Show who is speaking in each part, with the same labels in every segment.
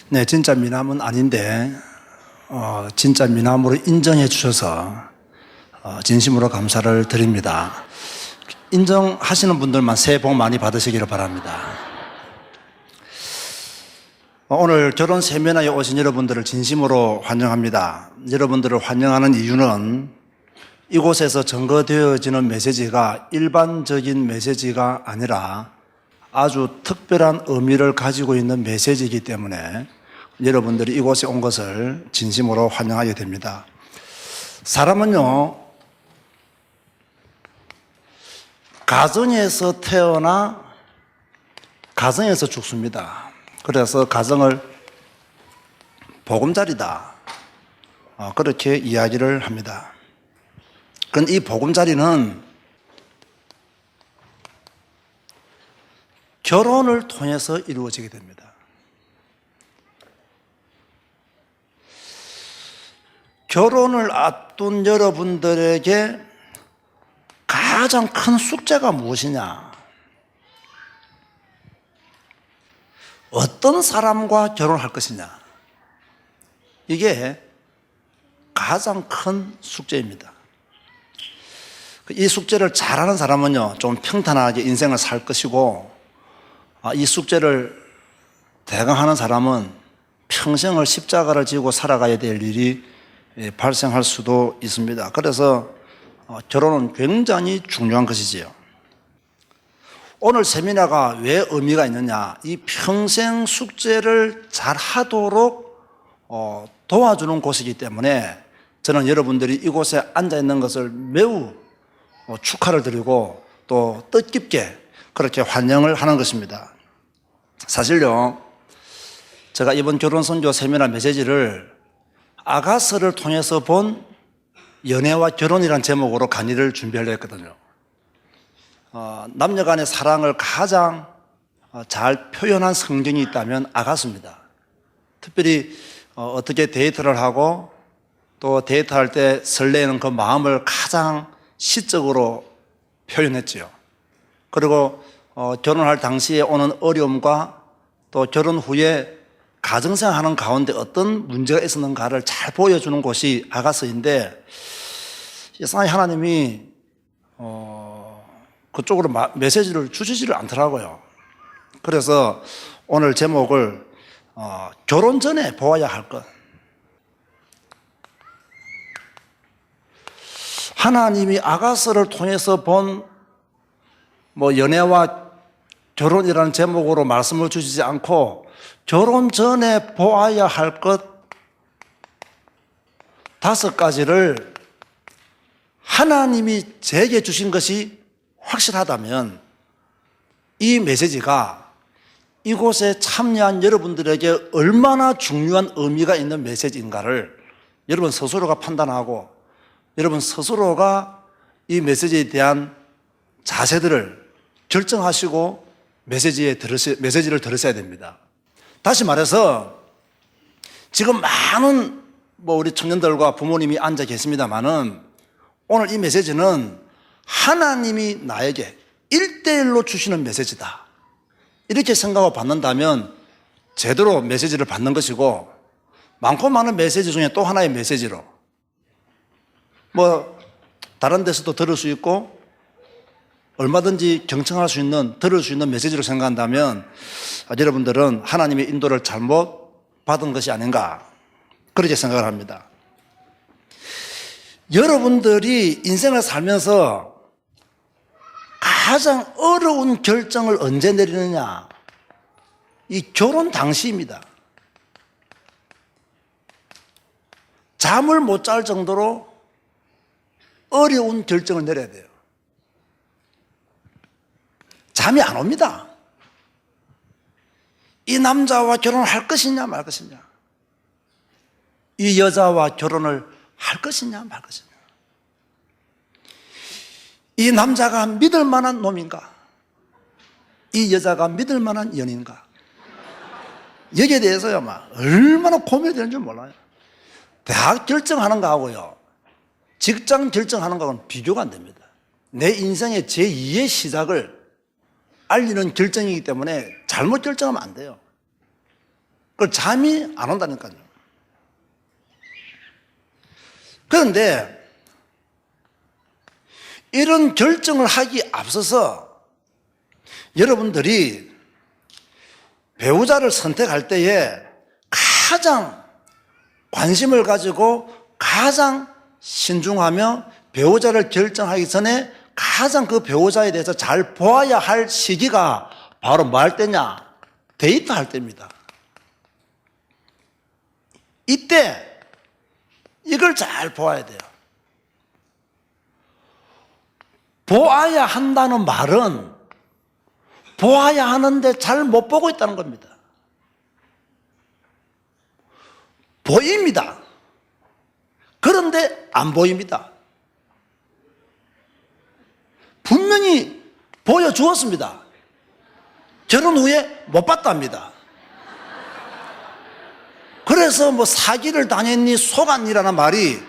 Speaker 1: 네, 진짜 미남은 아닌데 진짜 미남으로 인정해 주셔서 진심으로 감사를 드립니다. 인정하시는 분들만 새해 복 많이 받으시기를 바랍니다. 오늘 결혼 세미나에 오신 여러분들을 진심으로 환영합니다. 여러분들을 환영하는 이유는 이곳에서 전거되어지는 메시지가 일반적인 메시지가 아니라 아주 특별한 의미를 가지고 있는 메시지이기 때문에 여러분들이 이곳에 온 것을 진심으로 환영하게 됩니다. 사람은요, 가정에서 태어나 가정에서 죽습니다. 그래서 가정을 보금자리다, 그렇게 이야기를 합니다. 그런데 이 보금자리는 결혼을 통해서 이루어지게 됩니다. 결혼을 앞둔 여러분들에게 가장 큰 숙제가 무엇이냐? 어떤 사람과 결혼할 것이냐? 이게 가장 큰 숙제입니다. 이 숙제를 잘하는 사람은요, 좀 평탄하게 인생을 살 것이고, 이 숙제를 대강하는 사람은 평생을 십자가를 지고 살아가야 될 일이 발생할 수도 있습니다. 그래서 결혼은 굉장히 중요한 것이지요. 오늘 세미나가 왜 의미가 있느냐? 이 평생 숙제를 잘 하도록 도와주는 곳이기 때문에 저는 여러분들이 이곳에 앉아 있는 것을 매우 축하를 드리고 또 뜻깊게 그렇게 환영을 하는 것입니다. 사실요, 제가 이번 결혼 선교 세미나 메시지를 아가서를 통해서 본 연애와 결혼이라는 제목으로 강의를 준비하려 했거든요. 남녀 간의 사랑을 가장 잘 표현한 성경이 있다면 아가서입니다. 특별히 어떻게 데이트를 하고 또 데이트할 때 설레는 그 마음을 가장 시적으로 표현했지요. 그리고 결혼할 당시에 오는 어려움과 또 결혼 후에 가정생활하는 가운데 어떤 문제가 있었는가를 잘 보여주는 곳이 아가서인데, 이상하게 하나님이 그쪽으로 메시지를 주시지를 않더라고요. 그래서 오늘 제목을 결혼 전에 보아야 할 것. 하나님이 아가서를 통해서 본 연애와 결혼이라는 제목으로 말씀을 주시지 않고 결혼 전에 보아야 할 것 5가지를 하나님이 제게 주신 것이 확실하다면 이 메시지가 이곳에 참여한 여러분들에게 얼마나 중요한 의미가 있는 메시지인가를 여러분 스스로가 판단하고 여러분 스스로가 이 메시지에 대한 자세들을 결정하시고 메시지를 들으셔야 됩니다. 다시 말해서 지금 많은 우리 청년들과 부모님이 앉아 계십니다만은 오늘 이 메시지는 하나님이 나에게 1대1로 주시는 메시지다, 이렇게 생각하고 받는다면 제대로 메시지를 받는 것이고, 많고 많은 메시지 중에 또 하나의 메시지로 다른 데서도 들을 수 있고 얼마든지 경청할 수 있는, 들을 수 있는 메시지로 생각한다면 여러분들은 하나님의 인도를 잘못 받은 것이 아닌가, 그렇게 생각을 합니다. 여러분들이 인생을 살면서 가장 어려운 결정을 언제 내리느냐? 이 결혼 당시입니다. 잠을 못 잘 정도로 어려운 결정을 내려야 돼요. 잠이 안 옵니다. 이 남자와 결혼을 할 것이냐 말 것이냐, 이 여자와 결혼을 할 것이냐 말 것이냐, 이 남자가 믿을 만한 놈인가, 이 여자가 믿을 만한 연인가, 여기에 대해서요 얼마나 고민이 되는 줄 몰라요. 대학 결정하는 거하고요 직장 결정하는 거하고는 비교가 안 됩니다. 내 인생의 제2의 시작을 알리는 결정이기 때문에 잘못 결정하면 안 돼요. 그걸 잠이 안 온다니까요. 그런데 이런 결정을 하기 앞서서 여러분들이 배우자를 선택할 때에 가장 관심을 가지고 가장 신중하며 배우자를 결정하기 전에 가장 그 배우자에 대해서 잘 보아야 할 시기가 바로 뭐 할 때냐? 데이트할 때입니다. 이때 이걸 잘 보아야 돼요. 보아야 한다는 말은 보아야 하는데 잘 못 보고 있다는 겁니다. 보입니다. 그런데 안 보입니다. 분명히 보여주었습니다. 결혼 후에 못 봤답니다. 그래서 뭐 사기를 당했니 속았니라는 말이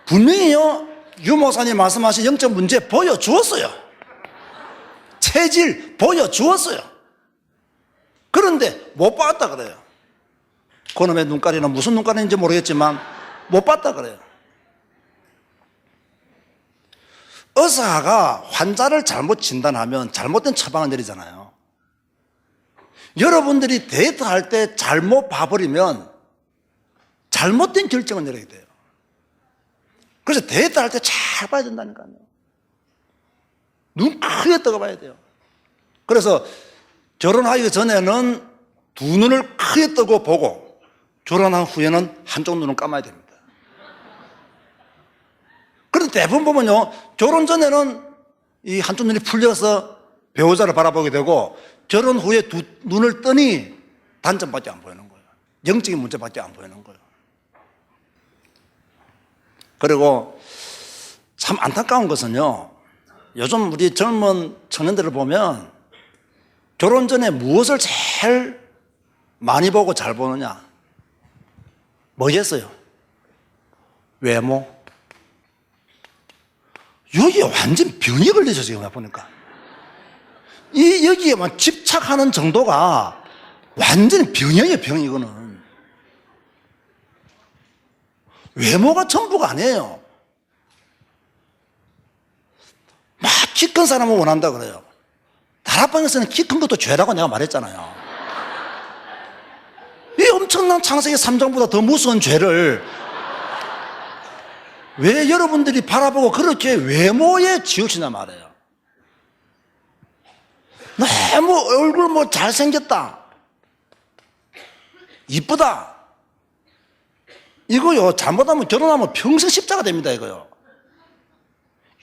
Speaker 1: 분명히요, 유 목사님 말씀하신 영적 문제 보여주었어요. 체질 보여주었어요. 그런데 못 봤다 그래요. 그놈의 눈가리는 무슨 눈가리인지 모르겠지만 못 봤다 그래요. 의사가 환자를 잘못 진단하면 잘못된 처방을 내리잖아요. 여러분들이 데이트할 때 잘못 봐버리면 잘못된 결정을 내리게 돼요. 그래서 데이트할 때 잘 봐야 된다니까요. 눈 크게 떠봐야 돼요. 그래서 결혼하기 전에는 두 눈을 크게 뜨고 보고 결혼한 후에는 한쪽 눈을 감아야 됩니다. 그런데 대부분 보면요, 결혼 전에는 이 한쪽 눈이 풀려서 배우자를 바라보게 되고 결혼 후에 두 눈을 뜨니 단점밖에 안 보이는 거예요. 영적인 문제밖에 안 보이는 거예요. 그리고 참 안타까운 것은요, 요즘 우리 젊은 청년들을 보면 결혼 전에 무엇을 제일 많이 보고 잘 보느냐? 뭐겠어요? 외모. 여기에 완전 병이 걸리죠, 지금 보니까. 여기에만 집착하는 정도가 완전히 병이에요, 병, 이거는. 외모가 전부가 아니에요. 막 키 큰 사람을 원한다 그래요. 다락방에서는 키 큰 것도 죄라고 내가 말했잖아요. 이 엄청난 창세기 3장보다 더 무서운 죄를 왜 여러분들이 바라보고 그렇게 외모에 지우치냐 말이에요. 너무 얼굴 뭐 잘생겼다, 이쁘다, 이거요 잘못하면 결혼하면 평생 십자가 됩니다. 이거요.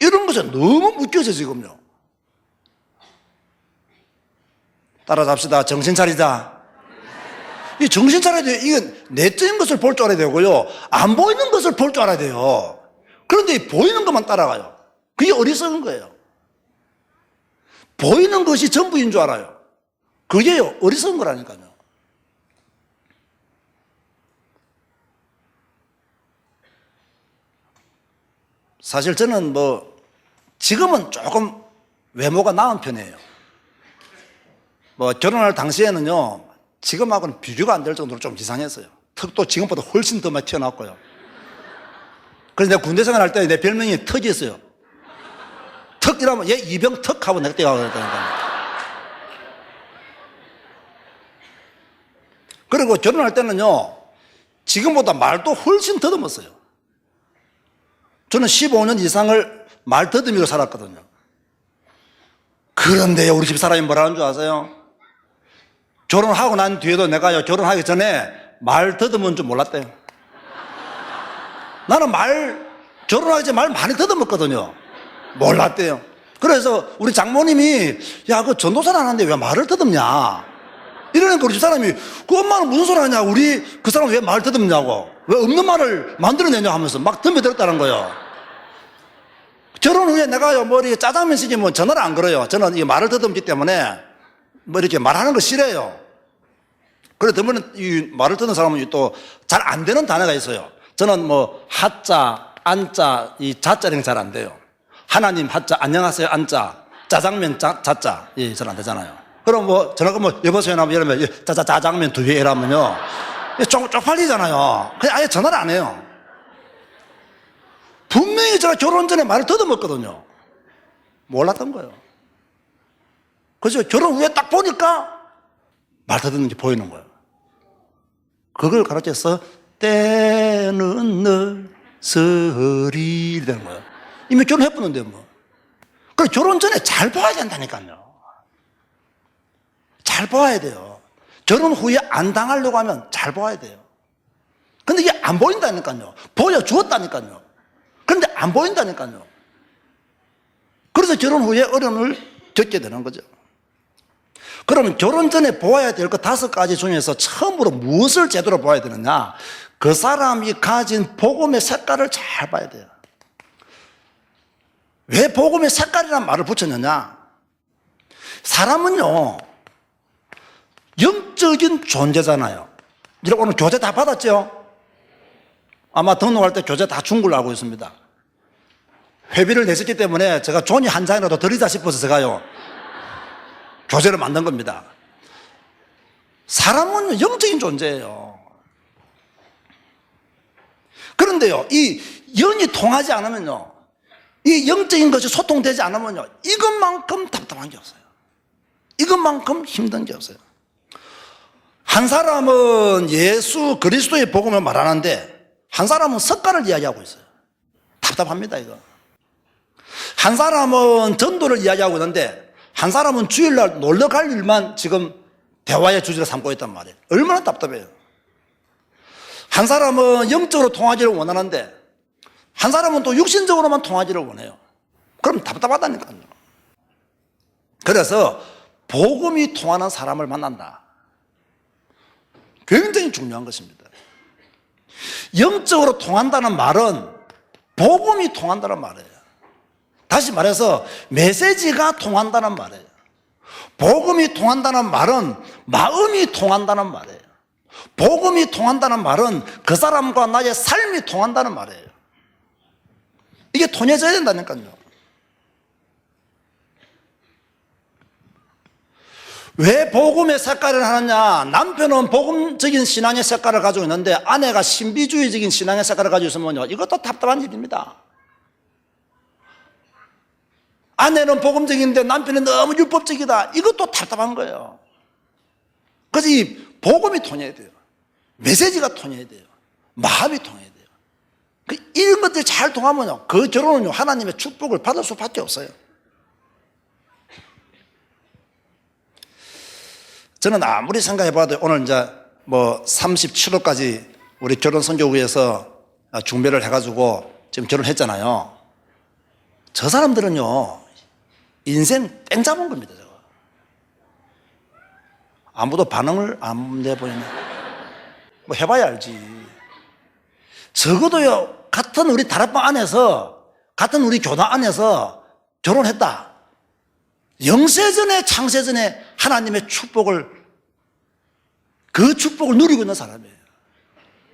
Speaker 1: 이런 것이 너무 묶여져 지금요. 따라잡시다. 정신 차리자. 이 정신 차려야 돼요. 이건 내적인 것을 볼 줄 알아야 되고요, 안 보이는 것을 볼 줄 알아야 돼요. 그런데 보이는 것만 따라가요. 그게 어리석은 거예요. 보이는 것이 전부인 줄 알아요. 그게 어리석은 거라니까요. 사실 저는 뭐 지금은 조금 외모가 나은 편이에요. 뭐 결혼할 당시에는요, 지금하고는 비교가 안 될 정도로 좀 이상했어요. 턱도 지금보다 훨씬 더 많이 튀어나왔고요. 그래서 내가 군대 생활할 때 내 별명이 턱이었어요. 턱이라면 얘 이병 턱하고 내가 떼가 그랬다니까요. 그리고 결혼할 때는요, 지금보다 말도 훨씬 더듬었어요. 저는 15년 이상을 말 더듬이로 살았거든요. 그런데 우리 집 사람이 뭐라는 줄 아세요? 결혼하고 난 뒤에도 내가요, 결혼하기 전에 말 더듬은 줄 몰랐대요. 나는 결혼하기 전에 말 많이 더듬었거든요. 몰랐대요. 그래서 우리 장모님이, 야, 그 전도사를 안 하는데 왜 말을 더듬냐? 이러니까 우리 집 사람이, 그 엄마는 무슨 소리 하냐? 우리 그 사람 왜 말 더듬냐고. 왜 없는 말을 만들어내냐 하면서 막 덤벼들었다는 거예요. 결혼 후에 내가요, 뭐 이렇게 짜장면 시키면 전화를 안 걸어요. 저는 이 말을 더듬기 때문에 뭐 이렇게 말하는 거 싫어해요. 그래, 때문에 이 말을 듣는 사람은 또 잘 안 되는 단어가 있어요. 저는 뭐 하자, 안자, 이 자자는 잘 안 돼요. 하나님 하자, 안녕하세요 안자, 짜장면 자자, 예, 잘 안 되잖아요. 그럼 뭐, 전화 뭐, 여보세요? 하면 이러면, 짜장면 2개 이라면요. 쪽팔리잖아요. 그냥 아예 전화를 안 해요. 분명히 제가 결혼 전에 말을 더듬었거든요. 몰랐던 거예요. 그래서 결혼 후에 딱 보니까 말 더듬는 게 보이는 거예요. 그걸 가르쳐서 때는 늘서리 되는 거예요. 이미 결혼했었는데 뭐. 그 결혼 전에 잘 봐야 된다니까요. 잘 봐야 돼요. 결혼 후에 안 당하려고 하면 잘 봐야 돼요. 근데 이게 안 보인다니까요. 보여주었다니까요. 그런데 안 보인다니까요. 그래서 결혼 후에 어려움을 겪게 되는 거죠. 그러면 결혼 전에 보아야 될 것 5가지 중에서 처음으로 무엇을 제대로 보아야 되느냐? 그 사람이 가진 복음의 색깔을 잘 봐야 돼요. 왜 복음의 색깔이라는 말을 붙였느냐? 사람은요, 영적인 존재잖아요. 이렇게 오늘 교재 다 받았죠? 아마 등록할 때 교재 다 준 걸로 알고 있습니다. 회비를 내셨기 때문에 제가 종이 한 장이라도 드리자 싶어서 제가요, 교재를 만든 겁니다. 사람은 영적인 존재예요. 그런데요, 이 영이 통하지 않으면요, 이 영적인 것이 소통되지 않으면요, 이것만큼 답답한 게 없어요. 이것만큼 힘든 게 없어요. 한 사람은 예수 그리스도의 복음을 말하는데 한 사람은 석가를 이야기하고 있어요. 답답합니다, 이거. 한 사람은 전도를 이야기하고 있는데 한 사람은 주일날 놀러 갈 일만 지금 대화의 주제로 삼고 있단 말이에요. 얼마나 답답해요. 한 사람은 영적으로 통하기를 원하는데 한 사람은 또 육신적으로만 통하기를 원해요. 그럼 답답하다니까요. 그래서 복음이 통하는 사람을 만난다. 굉장히 중요한 것입니다. 영적으로 통한다는 말은 복음이 통한다는 말이에요. 다시 말해서 메시지가 통한다는 말이에요. 복음이 통한다는 말은 마음이 통한다는 말이에요. 복음이 통한다는 말은 그 사람과 나의 삶이 통한다는 말이에요. 이게 통해져야 된다니까요. 왜 복음의 색깔을 하느냐? 남편은 복음적인 신앙의 색깔을 가지고 있는데 아내가 신비주의적인 신앙의 색깔을 가지고 있으면요, 이것도 답답한 일입니다. 아내는 복음적인데 남편은 너무 율법적이다. 이것도 답답한 거예요. 그래서 이 복음이 통해야 돼요. 메시지가 통해야 돼요. 마음이 통해야 돼요. 이런 것들이 잘 통하면요, 그 결혼은요, 하나님의 축복을 받을 수밖에 없어요. 저는 아무리 생각해봐도 오늘 이제 뭐 37호까지 우리 결혼 선교구에서 중매를 해가지고 지금 결혼했잖아요. 저 사람들은요, 인생 땡 잡은 겁니다, 저거. 아무도 반응을 안 내보이네. 뭐 해봐야 알지. 적어도요, 같은 우리 다락방 안에서, 같은 우리 교단 안에서 결혼했다. 영세전에 창세전에 하나님의 축복을, 그 축복을 누리고 있는 사람이에요.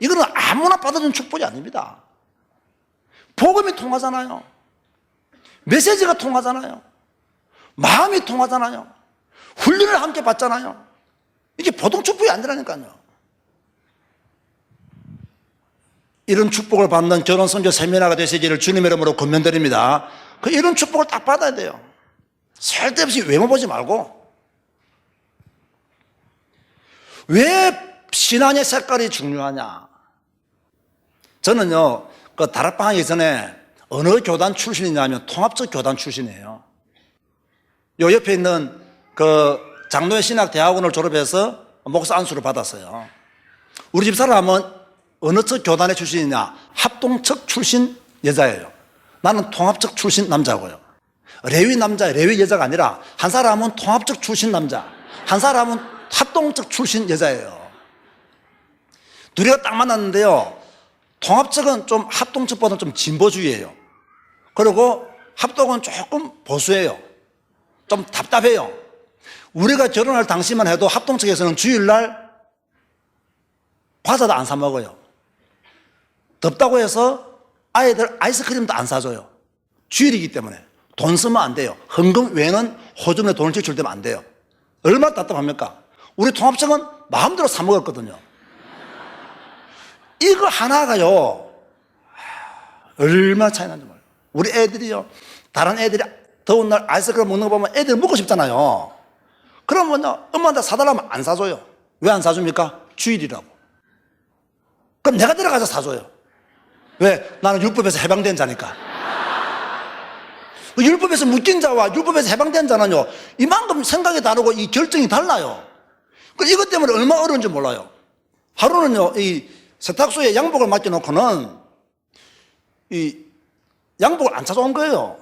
Speaker 1: 이거는 아무나 받아준 축복이 아닙니다. 복음이 통하잖아요. 메시지가 통하잖아요. 마음이 통하잖아요. 훈련을 함께 받잖아요. 이게 보통 축복이 아니라니까요. 이런 축복을 받는 결혼 선교 세미나가 되시기를 주님의 이름으로 권면드립니다. 이런 축복을 딱 받아야 돼요. 쓸데없이 외모 보지 말고. 왜 신앙의 색깔이 중요하냐? 저는요, 그 다락방 하기 전에 어느 교단 출신이냐면 통합적 교단 출신이에요. 요 옆에 있는 그 장로의 신학대학원을 졸업해서 목사 안수를 받았어요. 우리 집 사람은 어느 쪽 교단의 출신이냐? 합동측 출신 여자예요. 나는 통합적 출신 남자고요. 레위 남자, 레위 여자가 아니라 한 사람은 통합적 출신 남자, 한 사람은 합동적 출신 여자예요. 둘이가 딱 만났는데요, 통합적은 좀 합동적보다는 좀 진보주의예요. 그리고 합동은 조금 보수예요. 좀 답답해요. 우리가 결혼할 당시만 해도 합동측에서는 주일날 과자도 안 사 먹어요. 덥다고 해서 아이들 아이스크림도 안 사줘요. 주일이기 때문에 돈 쓰면 안 돼요. 헌금 외에는 호주머니에 돈을 지출되면 안 돼요. 얼마나 답답합니까? 우리 통합청은 마음대로 사 먹었거든요. 이거 하나가요, 얼마나 차이 나는지 몰라요. 우리 애들이요, 다른 애들이 더운 날 아이스크림 먹는 거 보면 애들 먹고 싶잖아요. 그러면 엄마한테 사달라면 안 사줘요. 왜 안 사줍니까? 주일이라고. 그럼 내가 데려가서 사줘요. 왜? 나는 율법에서 해방된 자니까. 율법에서 묶인 자와 율법에서 해방된 자는요, 이만큼 생각이 다르고 이 결정이 달라요. 이것 때문에 얼마나 어려운지 몰라요. 하루는요, 이 세탁소에 양복을 맡겨놓고는 이 양복을 안 찾아온 거예요.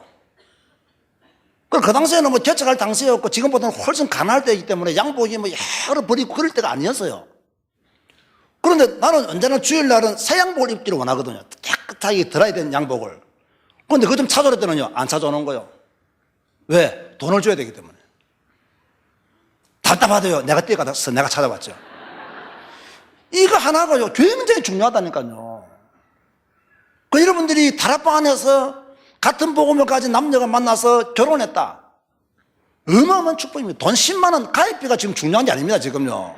Speaker 1: 그 당시에는 뭐 개척할 당시였고 지금보다는 훨씬 가난할 때이기 때문에 양복이 뭐 여러 버리고 그럴 때가 아니었어요. 그런데 나는 언제나 주일날은 새 양복을 입기를 원하거든요. 깨끗하게 들어야 되는 양복을. 그런데 그거 좀 찾아올 때는요, 안 찾아오는 거예요. 왜? 돈을 줘야 되기 때문에. 답답하대요. 내가 뛰어가서 내가 찾아봤죠. 이거 하나가요, 굉장히 중요하다니까요. 그 여러분들이 다락방 안에서 같은 복음을 가진 남녀가 만나서 결혼했다. 어마어마한 축복입니다. 돈 10만 원 가입비가 지금 중요한 게 아닙니다, 지금요.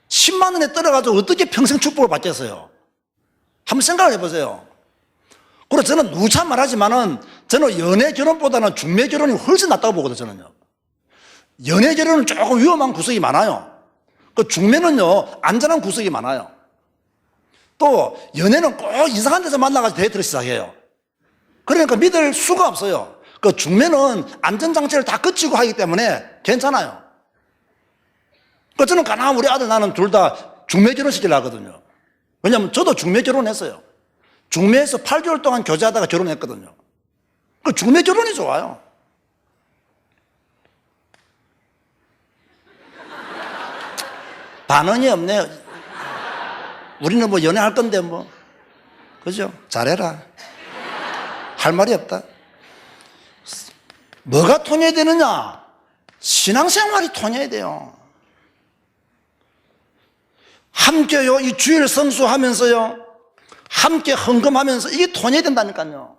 Speaker 1: 10만 원에 떨어가지고 어떻게 평생 축복을 받겠어요? 한번 생각을 해보세요. 그리고 저는 누차 말하지만은 저는 연애 결혼보다는 중매 결혼이 훨씬 낫다고 보거든요, 저는요. 연애 결혼은 조금 위험한 구석이 많아요. 그 중매는요, 안전한 구석이 많아요. 또 연애는 꼭 이상한 데서 만나가지고 데이트를 시작해요. 그러니까 믿을 수가 없어요. 그 중매는 안전장치를 다 거치고 하기 때문에 괜찮아요. 그 저는 가능한 우리 아들 나는 둘 다 중매 결혼 시키려고 하거든요. 왜냐하면 저도 중매 결혼했어요. 중매에서 8개월 동안 교제하다가 결혼했거든요. 그 중매 결혼이 좋아요. 반응이 없네요. 우리는 뭐 연애할 건데 뭐, 그죠? 잘해라. 할 말이 없다. 뭐가 통해야 되느냐? 신앙생활이 통해야 돼요. 함께요, 이 주일 성수하면서요, 함께 헌금하면서 이게 통해야 된다니까요.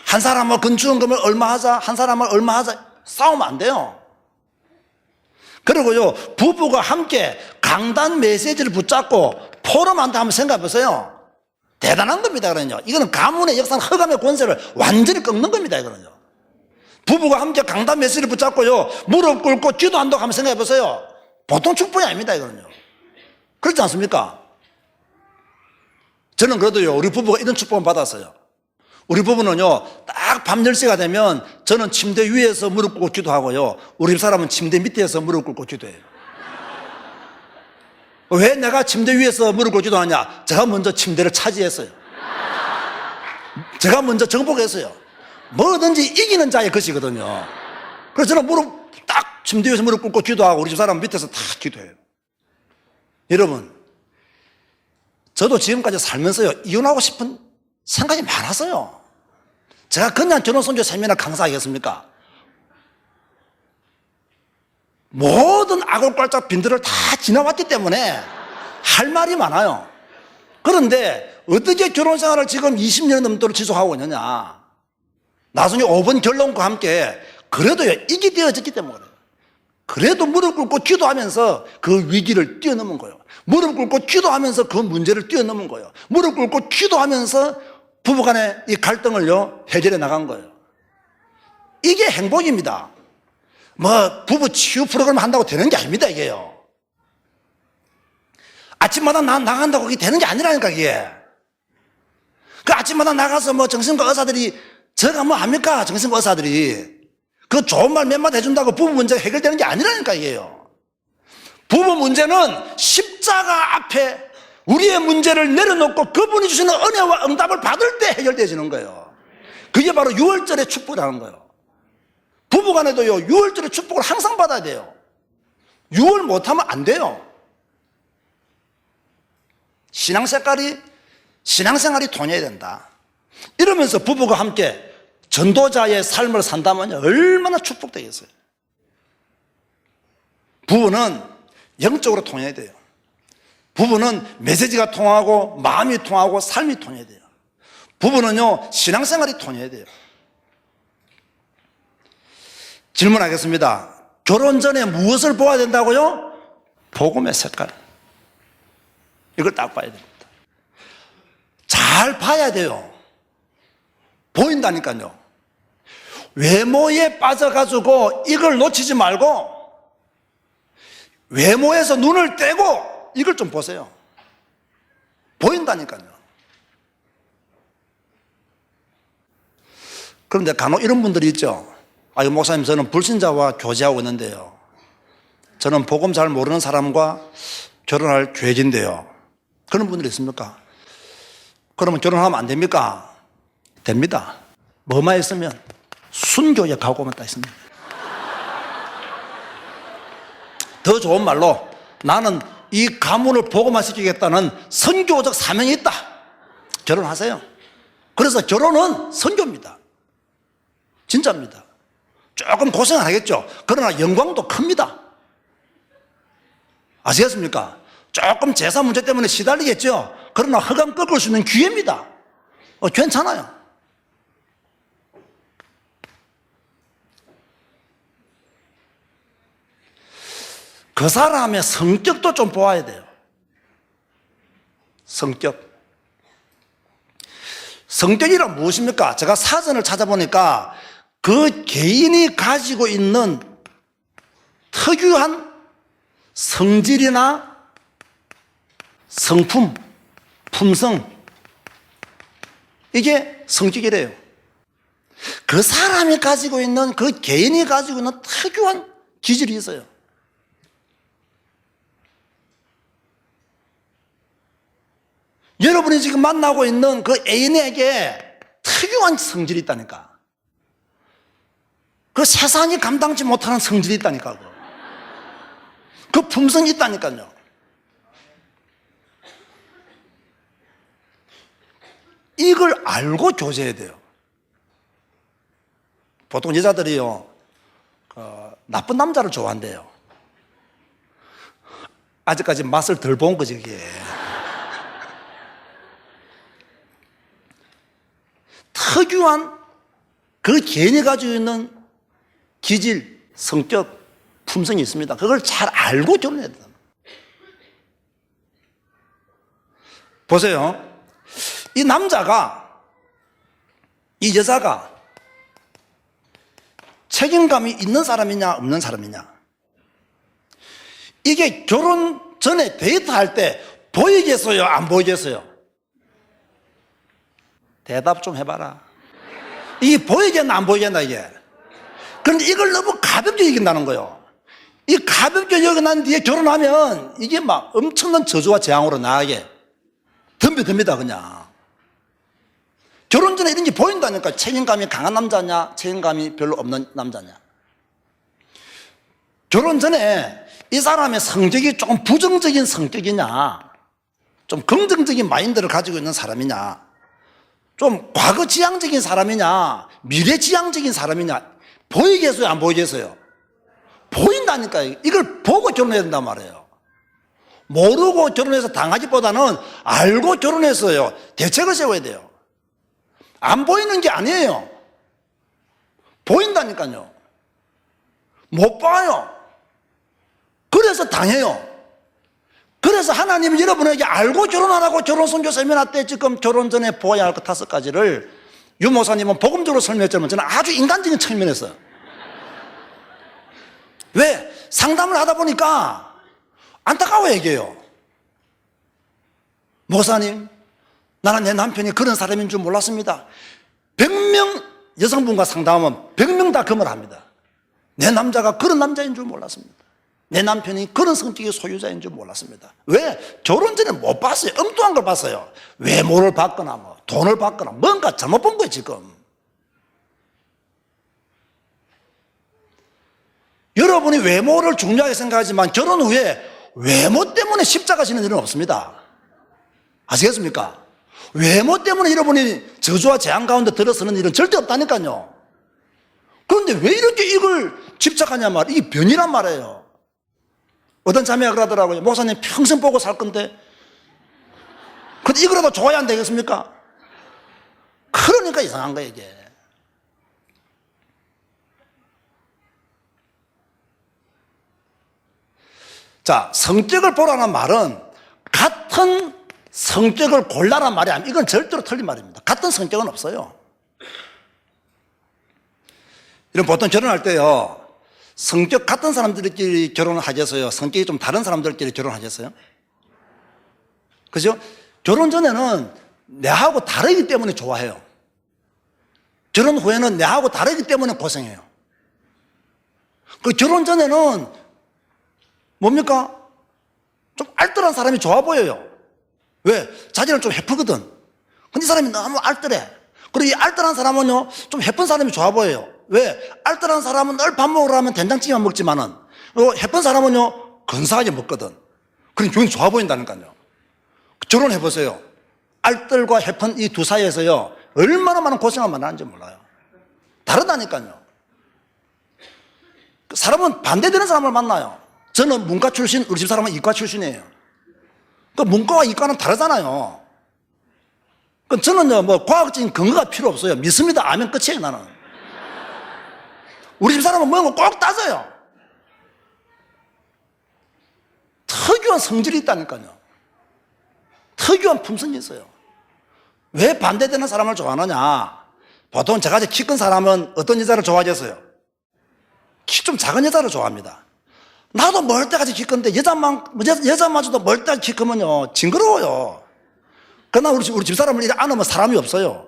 Speaker 1: 한 사람은 건축헌금을 얼마 하자, 한 사람은 얼마 하자, 싸우면 안 돼요. 그리고요, 부부가 함께 강단 메시지를 붙잡고 포럼한다 한번 생각해 보세요. 대단한 겁니다, 그러면요. 이거는 가문의 역사는 흑암의 권세를 완전히 꺾는 겁니다, 이거는요. 부부가 함께 강단 메시지를 붙잡고요, 무릎 꿇고 기도한다고 한번 생각해 보세요. 보통 축복이 아닙니다, 이거는요. 그렇지 않습니까? 저는 그래도요, 우리 부부가 이런 축복을 받았어요. 우리 부부는요, 딱 밤 10시가 되면 저는 침대 위에서 무릎 꿇고 기도하고요, 우리 집사람은 침대 밑에서 무릎 꿇고 기도해요. 왜 내가 침대 위에서 무릎 꿇고 기도하냐? 제가 먼저 침대를 차지했어요. 제가 먼저 정복했어요. 뭐든지 이기는 자의 것이거든요. 그래서 저는 무릎 딱 침대 위에서 무릎 꿇고 기도하고 우리 집사람은 밑에서 다 기도해요. 여러분, 저도 지금까지 살면서요, 이혼하고 싶은 생각이 많았어요. 제가 그냥 결혼선교 세미나 강사하겠습니까? 모든 악올깔짝 빈들을 다 지나왔기 때문에 할 말이 많아요. 그런데 어떻게 결혼생활을 지금 20년 넘도록 지속하고 있느냐? 나중에 5번 결론과 함께 그래도요, 이게 되어졌기 때문에 그래요. 그래도 무릎 꿇고 기도하면서 그 위기를 뛰어넘은 거예요. 무릎 꿇고 기도하면서 그 문제를 뛰어넘은 거예요. 무릎 꿇고 기도하면서 부부간의 이 갈등을요, 해결해 나간 거예요. 이게 행복입니다. 뭐 부부 치유 프로그램 한다고 되는 게 아닙니다, 이게요. 아침마다 나간다고 그게 되는 게 아니라니까, 이게. 그 아침마다 나가서 뭐 정신과 의사들이, 제가 뭐 합니까? 정신과 의사들이. 그 좋은 말 몇 마디 해준다고 부부 문제가 해결되는 게 아니라니까, 이게요. 부부 문제는 십자가 앞에 우리의 문제를 내려놓고 그분이 주시는 은혜와 응답을 받을 때 해결되어지는 거예요. 그게 바로 유월절의 축복이라는 거예요. 부부간에도요, 유월절의 축복을 항상 받아야 돼요. 유월 못하면 안 돼요. 신앙생활이 통해야 된다. 이러면서 부부가 함께 전도자의 삶을 산다면 얼마나 축복되겠어요. 부부는 영적으로 통해야 돼요. 부부는 메시지가 통하고 마음이 통하고 삶이 통해야 돼요. 부부는요, 신앙생활이 통해야 돼요. 질문하겠습니다. 결혼 전에 무엇을 보아야 된다고요? 복음의 색깔. 이걸 딱 봐야 됩니다. 잘 봐야 돼요. 보인다니까요. 외모에 빠져가지고 이걸 놓치지 말고 외모에서 눈을 떼고 이걸 좀 보세요. 보인다니까요. 그런데 간혹 이런 분들이 있죠. 목사님, 저는 불신자와 교제하고 있는데요, 저는 복음 잘 모르는 사람과 결혼할 계획인데요. 그런 분들이 있습니까? 그러면 결혼하면 안 됩니까? 됩니다. 뭐만 있으면 순교의 각오만 딱 있습니다. 더 좋은 말로 나는 이 가문을 복음화 시키겠다는 선교적 사명이 있다. 결혼하세요. 그래서 결혼은 선교입니다. 진짜입니다. 조금 고생을 하겠죠. 그러나 영광도 큽니다. 아시겠습니까? 조금 제사 문제 때문에 시달리겠죠. 그러나 허감 꺾을 수 있는 기회입니다. 괜찮아요. 그 사람의 성격도 좀 보아야 돼요. 성격이란 무엇입니까? 제가 사전을 찾아보니까 그 개인이 가지고 있는 특유한 성질이나 성품, 품성, 이게 성격이래요. 그 사람이 가지고 있는, 그 개인이 가지고 있는 특유한 기질이 있어요. 여러분이 지금 만나고 있는 그 애인에게 특유한 성질이 있다니까. 그 세상이 감당치 못하는 성질이 있다니까. 그 품성이 있다니까요. 이걸 알고 교제해야 돼요. 보통 여자들이요, 나쁜 남자를 좋아한대요. 아직까지 맛을 덜 본 거지, 이게. 특유한 그 개인이 가지고 있는 기질, 성격, 품성이 있습니다. 그걸 잘 알고 결혼해야 됩니다. 보세요. 이 남자가, 이 여자가 책임감이 있는 사람이냐 없는 사람이냐, 이게 결혼 전에 데이트할 때 보이겠어요 안 보이겠어요? 대답 좀 해봐라. 이게 보이겠나 안 보이겠나 이게. 그런데 이걸 너무 가볍게 여긴다는 거예요. 이 가볍게 여겨난 뒤에 결혼하면 이게 막 엄청난 저주와 재앙으로 나가게 덤벼듭니다 그냥. 결혼 전에 이런 게 보인다니까. 책임감이 강한 남자냐, 책임감이 별로 없는 남자냐. 결혼 전에 이 사람의 성격이 조금 부정적인 성격이냐, 좀 긍정적인 마인드를 가지고 있는 사람이냐, 좀 과거 지향적인 사람이냐, 미래 지향적인 사람이냐, 보이겠어요 안 보이겠어요? 보인다니까요. 이걸 보고 결혼해야 된단 말이에요. 모르고 결혼해서 당하기보다는 알고 결혼해서요 대책을 세워야 돼요. 안 보이는 게 아니에요. 보인다니까요. 못 봐요. 그래서 당해요. 그래서 하나님은 여러분에게 알고 결혼하라고 결혼선교 세미나 때 지금 결혼 전에 보아야 할 것 5가지를 유 목사님은 복음적으로 설명했지만 저는 아주 인간적인 측면에서. 왜? 상담을 하다 보니까 안타까워 얘기해요. 목사님, 나는 내 남편이 그런 사람인 줄 몰랐습니다. 100명 여성분과 상담하면 100명 다 그 말 합니다. 내 남자가 그런 남자인 줄 몰랐습니다. 내 남편이 그런 성격의 소유자인 줄 몰랐습니다. 왜? 결혼 전에 못 봤어요. 엉뚱한 걸 봤어요. 외모를 봤거나 뭐 돈을 봤거나 뭔가 잘못 본 거예요 지금. 여러분이 외모를 중요하게 생각하지만 결혼 후에 외모 때문에 십자가 지는 일은 없습니다. 아시겠습니까? 외모 때문에 여러분이 저주와 재앙 가운데 들어서는 일은 절대 없다니까요. 그런데 왜 이렇게 이걸 집착하냐 말이에요. 이게 변이란 말이에요. 어떤 자매가 그러더라고요. 목사님 평생 보고 살 건데 근데 이거라도 좋아야 안 되겠습니까? 그러니까 이상한 거예요 이게. 자, 성격을 보라는 말은 같은 성격을 골라란 말이 아니에요. 이건 절대로 틀린 말입니다. 같은 성격은 없어요. 이런 보통 결혼할 때요, 성격 같은 사람들끼리 결혼을 하겠어요? 성격이 좀 다른 사람들끼리 결혼하겠어요? 그죠? 결혼 전에는 내하고 다르기 때문에 좋아해요. 결혼 후에는 내하고 다르기 때문에 고생해요. 그 결혼 전에는 뭡니까? 좀 알뜰한 사람이 좋아 보여요. 왜? 자기는 좀 해프거든. 근데 이 사람이 너무 알뜰해. 그리고 이 알뜰한 사람은요, 좀 해픈 사람이 좋아 보여요. 왜? 알뜰한 사람은 늘 밥 먹으러 하면 된장찌개만 먹지만은, 해픈 사람은요, 근사하게 먹거든. 그럼 기분이 좋아 보인다니까요. 결혼해보세요. 알뜰과 해픈 이 두 사이에서요, 얼마나 많은 고생을 만나는지 몰라요. 다르다니까요. 사람은 반대되는 사람을 만나요. 저는 문과 출신, 우리 집 사람은 이과 출신이에요. 그 문과와 이과는 다르잖아요. 그 저는요, 뭐 과학적인 근거가 필요 없어요. 믿습니다. 아멘 끝이에요, 나는. 우리 집 사람은 뭐는 꼭 따져요. 특유한 성질이 있다니까요. 특유한 품성이 있어요. 왜 반대되는 사람을 좋아하느냐? 보통 저같이 키 큰 사람은 어떤 여자를 좋아하겠어요? 키 좀 작은 여자를 좋아합니다. 나도 멀때까지 키 큰데 여자마저도 멀때까지 키 크면요, 징그러워요. 그러나 우리 집사람을 이렇게 안으면 사람이 없어요.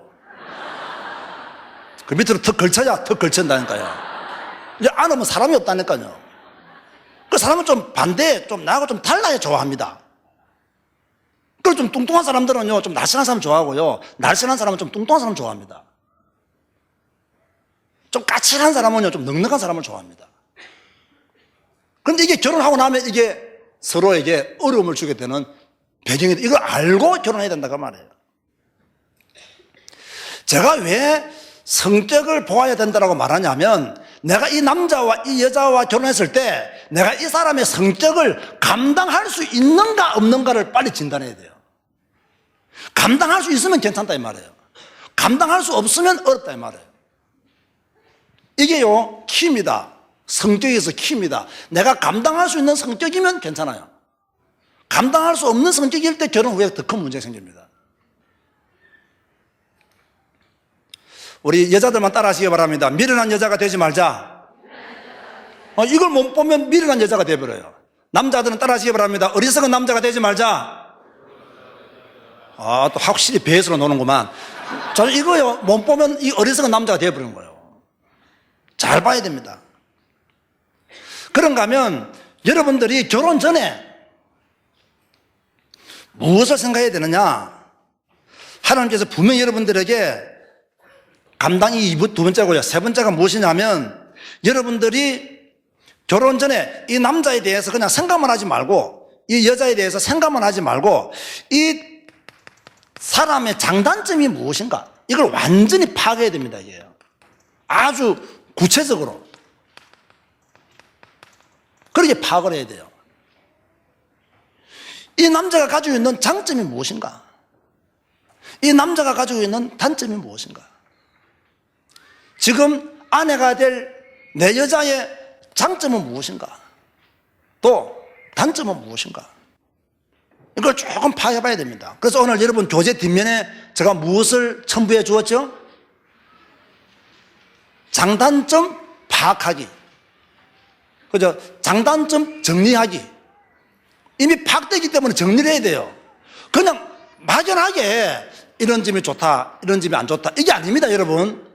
Speaker 1: 그 밑으로 턱 걸쳐야 턱 걸친다니까요. 이제 안으면 사람이 없다니까요. 그 사람은 좀 반대, 좀 나하고 좀 달라야 좋아합니다. 그리고 좀 뚱뚱한 사람들은요, 좀 날씬한 사람 좋아하고요, 날씬한 사람은 좀 뚱뚱한 사람 좋아합니다. 좀 까칠한 사람은요, 좀 넉넉한 사람을 좋아합니다. 그런데 이게 결혼하고 나면 이게 서로에게 어려움을 주게 되는 배경이, 이걸 알고 결혼해야 된다고 말해요. 제가 왜 성격을 보아야 된다고 말하냐면, 내가 이 남자와 이 여자와 결혼했을 때 내가 이 사람의 성격을 감당할 수 있는가 없는가를 빨리 진단해야 돼요. 감당할 수 있으면 괜찮다 이 말이에요. 감당할 수 없으면 어렵다 이 말이에요. 이게요, 키입니다. 성격에서 키입니다. 내가 감당할 수 있는 성격이면 괜찮아요. 감당할 수 없는 성격일 때 결혼 후에 더 큰 문제가 생깁니다. 우리 여자들만 따라하시기 바랍니다. 미련한 여자가 되지 말자. 이걸 못 보면 미련한 여자가 되어버려요. 남자들은 따라하시기 바랍니다. 어리석은 남자가 되지 말자. 또 확실히 배수로 노는구만. 저는 이거요, 못 보면 이 어리석은 남자가 되어버리는 거예요. 잘 봐야 됩니다. 그런가 하면 여러분들이 결혼 전에 무엇을 생각해야 되느냐? 하나님께서 분명히 여러분들에게 감당이 두 번째고요. 세 번째가 무엇이냐면, 여러분들이 결혼 전에 이 남자에 대해서 그냥 생각만 하지 말고, 이 여자에 대해서 생각만 하지 말고, 이 사람의 장단점이 무엇인가? 이걸 완전히 파악해야 됩니다, 이게요. 아주 구체적으로. 그렇게 파악을 해야 돼요. 이 남자가 가지고 있는 장점이 무엇인가? 이 남자가 가지고 있는 단점이 무엇인가? 지금 아내가 될 내 여자의 장점은 무엇인가? 또 단점은 무엇인가? 이걸 조금 파악해 봐야 됩니다. 그래서 오늘 여러분 교재 뒷면에 제가 무엇을 첨부해 주었죠? 장단점 파악하기. 그죠? 장단점 정리하기. 이미 파악되기 때문에 정리를 해야 돼요. 그냥 막연하게 이런 점이 좋다, 이런 점이 안 좋다. 이게 아닙니다, 여러분.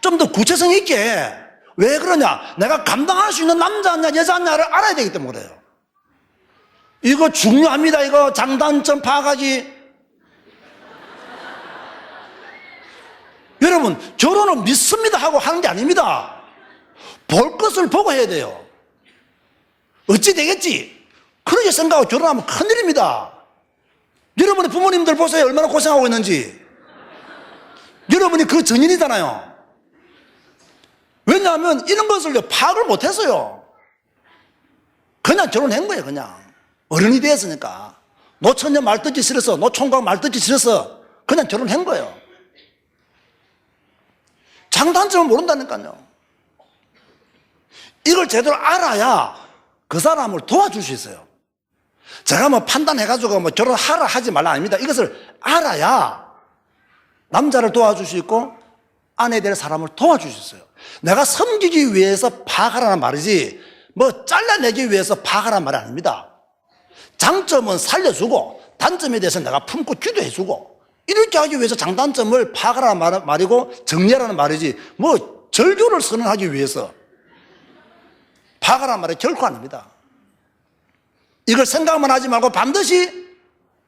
Speaker 1: 좀 더 구체성 있게. 왜 그러냐? 내가 감당할 수 있는 남자냐, 여자냐를 알아야 되기 때문에 그래요. 이거 중요합니다, 이거. 장단점 파악하기. 여러분, 결혼은 믿습니다 하고 하는 게 아닙니다. 볼 것을 보고 해야 돼요. 어찌 되겠지? 그렇게 생각하고 결혼하면 큰일입니다. 여러분의 부모님들 보세요. 얼마나 고생하고 있는지. 여러분이 그 전인이잖아요. 왜냐하면 이런 것을 파악을 못했어요. 그냥 결혼한 거예요, 그냥. 어른이 되었으니까. 노처녀 말 듣기 싫어서, 노총각 말 듣기 싫어서 그냥 결혼한 거예요. 장단점을 모른다니까요. 이걸 제대로 알아야 그 사람을 도와줄 수 있어요. 제가 뭐 판단해가지고 뭐 결혼하라 하지 말라 아닙니다. 이것을 알아야 남자를 도와줄 수 있고 아내 될 사람을 도와줄 수 있어요. 내가 섬기기 위해서 파악하라는 말이지 뭐 잘라내기 위해서 파악하라는 말이 아닙니다. 장점은 살려주고 단점에 대해서 내가 품고 기도해주고 이렇게 하기 위해서 장단점을 파악하라는 말이고 정리하라는 말이지 뭐 절교를 선언하기 위해서 파악하라는 말이 결코 아닙니다. 이걸 생각만 하지 말고 반드시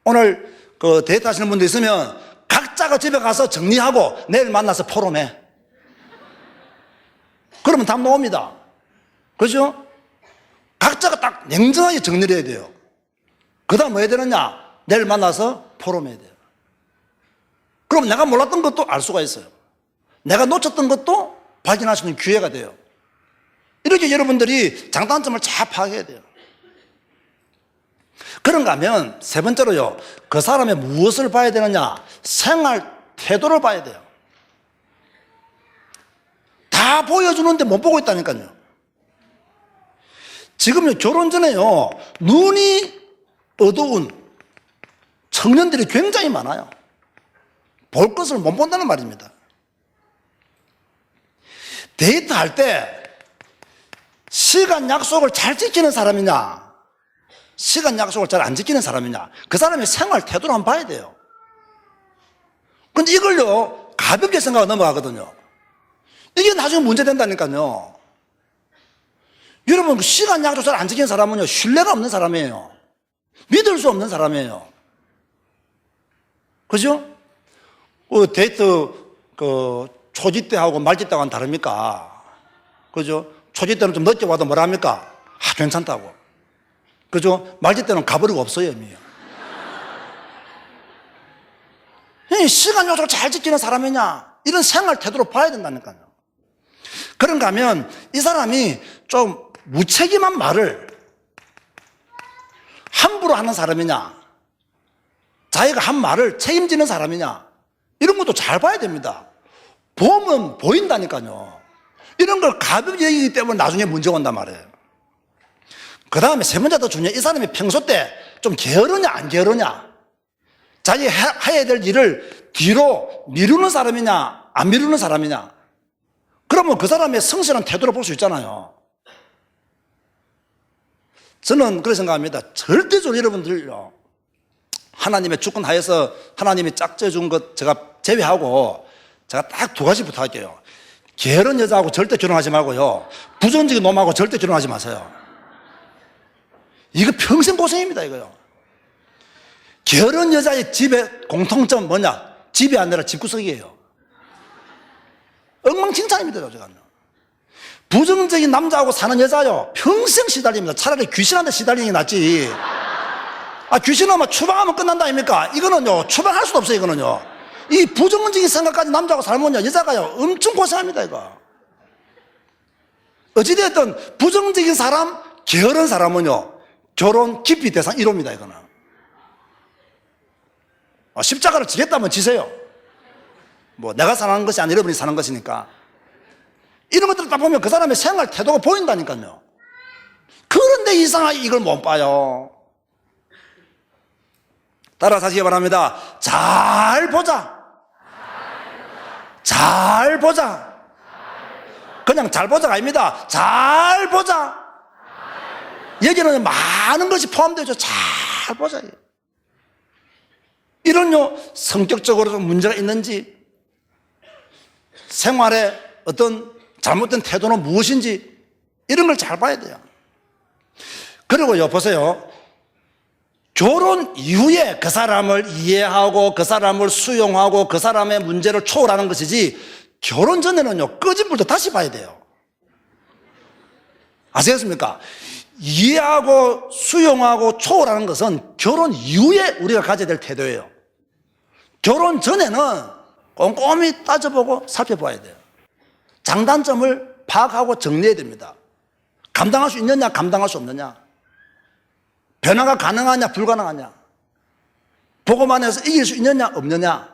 Speaker 1: 오늘 그 데이트 하시는 분들 있으면 각자가 집에 가서 정리하고 내일 만나서 포럼해. 그러면 답 나옵니다. 그죠? 각자가 딱 냉정하게 정리를 해야 돼요. 그 다음 뭐 해야 되느냐? 내일 만나서 포럼해야 돼요. 그럼 내가 몰랐던 것도 알 수가 있어요. 내가 놓쳤던 것도 발견할 수 있는 기회가 돼요. 이렇게 여러분들이 장단점을 잘 파악해야 돼요. 그런가 하면 세 번째로요, 그 사람의 무엇을 봐야 되느냐? 생활 태도를 봐야 돼요. 다 보여주는데 못 보고 있다니까요. 지금요, 결혼 전에요, 눈이 어두운 청년들이 굉장히 많아요. 볼 것을 못 본다는 말입니다. 데이트할 때 시간 약속을 잘 지키는 사람이냐, 시간 약속을 잘 안 지키는 사람이냐, 그 사람의 생활 태도를 한번 봐야 돼요. 근데 이걸요, 가볍게 생각하고 넘어가거든요. 이게 나중에 문제 된다니까요. 여러분, 그 시간 약속 잘 안 지키는 사람은요, 신뢰가 없는 사람이에요. 믿을 수 없는 사람이에요. 그죠? 데이트, 초지 때하고 말지 때하고는 다릅니까? 그죠? 초지 때는 좀 늦게 와도 뭐라 합니까? 괜찮다고. 그죠? 말지 때는 가버리고 없어요, 이미. 시간 약속을 잘 지키는 사람이냐? 이런 생활 태도로 봐야 된다니까요. 그런가 하면 이 사람이 좀 무책임한 말을 함부로 하는 사람이냐, 자기가 한 말을 책임지는 사람이냐, 이런 것도 잘 봐야 됩니다. 보면 보인다니까요. 이런 걸 가볍게 여기기 때문에 나중에 문제가 온단 말이에요. 그 다음에 세 번째 더 중요해. 이 사람이 평소 때 좀 게으르냐 안 게으르냐, 자기 해야 될 일을 뒤로 미루는 사람이냐 안 미루는 사람이냐, 그러면 그 사람의 성실한 태도를 볼 수 있잖아요. 저는 그렇게 생각합니다. 절대적으로 여러분들요, 하나님의 주권 하에서 하나님이 짝져준 것 제가 제외하고 제가 딱 두 가지 부탁할게요. 게으른 여자하고 절대 결혼하지 말고요, 부정적인 놈하고 절대 결혼하지 마세요. 이거 평생 고생입니다, 이거요. 게으른 여자의 집의 공통점은 뭐냐? 집이 아니라 집구석이에요. 엉망진창입니다, 저가요. 부정적인 남자하고 사는 여자요, 평생 시달립니다. 차라리 귀신한테 시달리는 게 낫지. 귀신하면 추방하면 끝난다 아닙니까? 이거는요, 추방할 수도 없어요, 이거는요. 이 부정적인 생각까지 남자하고 살면요, 여자가요, 엄청 고생합니다, 이거. 어찌되었든, 부정적인 사람, 게으른 사람은요, 결혼 기피 대상 1호입니다, 이거는. 십자가를 지겠다면 지세요. 뭐, 내가 사는 것이 아니라 여러분이 사는 것이니까. 이런 것들을 딱 보면 그 사람의 생활 태도가 보인다니까요. 그런데 이상하게 이걸 못 봐요. 따라서 하시기 바랍니다. 잘 보자. 잘 보자. 그냥 잘 보자가 아닙니다. 잘 보자. 여기는 많은 것이 포함되죠. 잘 보자. 이런요, 성격적으로 좀 문제가 있는지, 생활에 어떤 잘못된 태도는 무엇인지, 이런 걸 잘 봐야 돼요. 그리고요, 보세요. 결혼 이후에 그 사람을 이해하고 그 사람을 수용하고 그 사람의 문제를 초월하는 것이지, 결혼 전에는요, 꺼진 불도 다시 봐야 돼요. 아시겠습니까? 이해하고 수용하고 초월하는 것은 결혼 이후에 우리가 가져야 될 태도예요. 결혼 전에는 꼼꼼히 따져보고 살펴봐야 돼요. 장단점을 파악하고 정리해야 됩니다. 감당할 수 있느냐, 감당할 수 없느냐, 변화가 가능하냐, 불가능하냐, 보고만 해서 이길 수 있느냐, 없느냐.